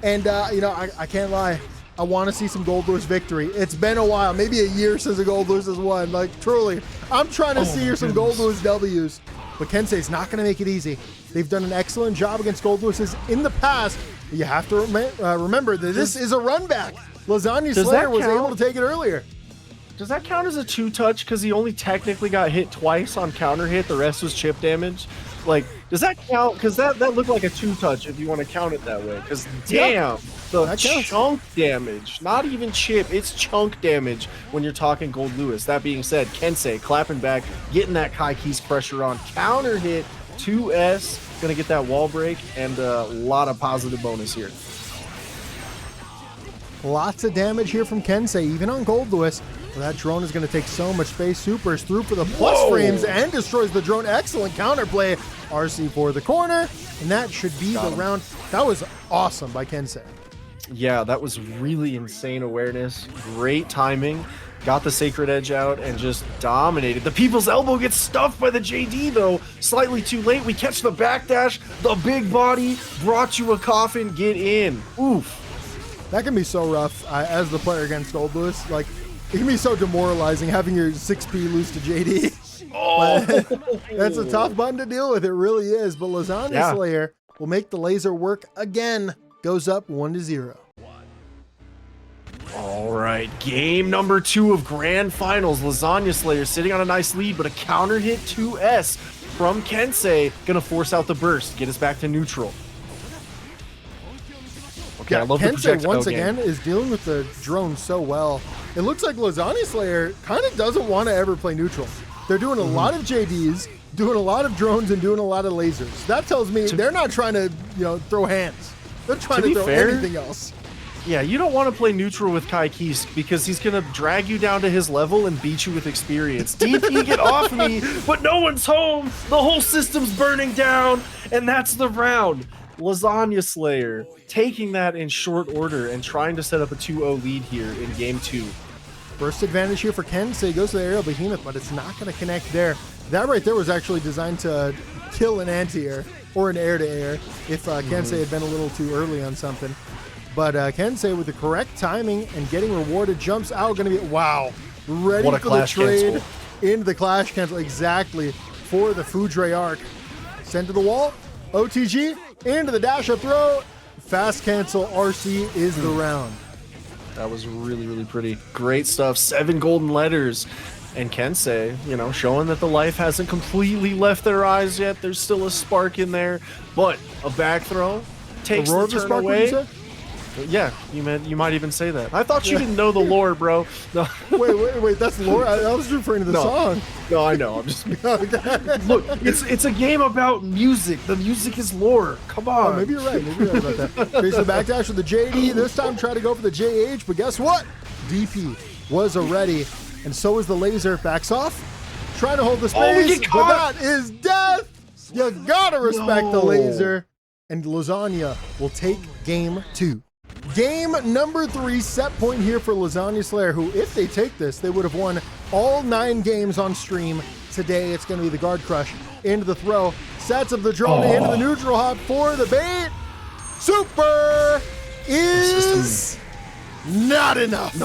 and I can't lie. I want to see some Goldlewis victory. It's been a while, maybe a year since a Goldlewis has won. Like, truly, I'm trying to see some Goldlewis W's. But Kensei's not going to make it easy. They've done an excellent job against Goldlewis's in the past. But you have to remember that this is a run back. Lasagna Slayer was able to take it earlier. Does that count as a 2-touch? Because he only technically got hit twice on counter hit. The rest was chip damage. Like, does that count? Because that looked like a 2-touch if you want to count it that way. Because damn, the chunk damage, not even chip, it's chunk damage when you're talking Goldlewis. That being said, Kensei clapping back, getting that Kiske pressure on. Counter hit, 2S, gonna get that wall break, and a lot of positive bonus here. Lots of damage here from Kensei, even on Goldlewis. Well, that drone is going to take so much space. Supers through for the plus frames and destroys the drone. Excellent counterplay. RC for the corner, and that should be the round. That was awesome by Kensei. Yeah, that was really insane awareness. Great timing. Got the Sacred Edge out and just dominated. The People's Elbow gets stuffed by the JD, though. Slightly too late. We catch the backdash. The big body brought you a coffin. Get in. Oof. That can be so rough as the player against Goldlewis. Like, it can be so demoralizing having your 6P lose to JD. That's a tough button to deal with. It really is. But Lasagna Slayer will make the laser work again. Goes up 1-0. All right, game number 2 of Grand Finals. Lasagna Slayer sitting on a nice lead, but a counter hit 2S from Kensei gonna force out the burst, get us back to neutral. Okay, Yeah, I love the Kensei projectile once game. again is dealing with the drone so well. It looks like Lasagna Slayer kind of doesn't want to ever play neutral. They're doing a lot of JDs, doing a lot of drones, and doing a lot of lasers. That tells me they're not trying to, throw hands. They're trying to throw anything else. Yeah, you don't want to play neutral with Kiske because he's going to drag you down to his level and beat you with experience. DP, get off me, but no one's home. The whole system's burning down, and that's the round. Lasagna Slayer taking that in short order and trying to set up a 2-0 lead here in game 2. First advantage here for Kensei goes to the aerial behemoth, but it's not going to connect there. That right there was actually designed to kill an anti-air or an air-to-air if Kensei had been a little too early on something. But Kensei with the correct timing and getting rewarded jumps out. Going to be, wow, ready What a for the clash trade cancel. into the clash cancel. Exactly for the Foudre arc. Send to the wall, OTG, into the dash up throw. Fast cancel RC is the round. That was really, really pretty. Great stuff. 7 golden letters. And Kensei, showing that the life hasn't completely left their eyes yet. There's still a spark in there. But a back throw takes Roar the of the turn spark, would you away. say? Yeah, you might even say that. I thought you didn't know the lore, bro. No. Wait, that's lore? I was referring to the No. song. No, I know. I'm just look. It's a game about music. The music is lore. Come on. Oh, maybe you're right. Maybe you're right about that. Here's the backdash with the JD. This time try to go for the JH, but guess what? DP was already, and so is the laser. Backs off. Trying to hold the we space, get but caught. that is death. You gotta respect the No. laser. And Lasagna will take game 2. Game number 3, set point here for Lasagna Slayer, who, if they take this, they would have won all 9 games on stream. Today, it's going to be the guard crush into the throw. Sets of the drone into the neutral hop for the bait. Super is not enough.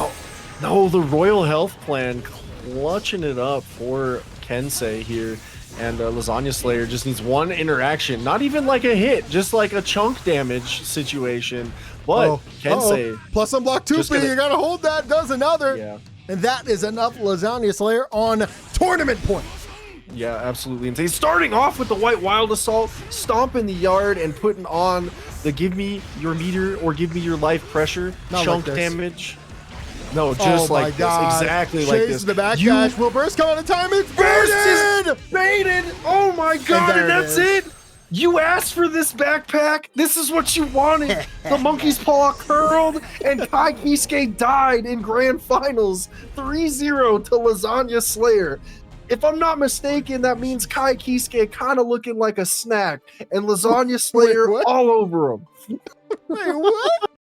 No, the Royal Health Plan clutching it up for Kensei here. And Lasagna Slayer just needs one interaction. Not even like a hit, just like a chunk damage situation. But Kensei... Plus unblock 2P, you gotta hold that, does another. Yeah. And that is enough Lasagna Slayer on tournament point. Yeah, absolutely insane. Starting off with the White Wild Assault, stomping the yard and putting on the give me your meter or give me your life pressure Not chunk like this. damage. No, just like this. Exactly like Chase this. the backdash, will burst come on in time, it's Burst baited! is baited! Oh my god, there and it that's is. it! You asked for this backpack. This is what you wanted. The monkey's paw curled, and Kiske died in grand finals. 3-0 to Lasagna Slayer. If I'm not mistaken, that means Kiske kind of looking like a snack, and Lasagna Slayer what? all over him. Wait, what?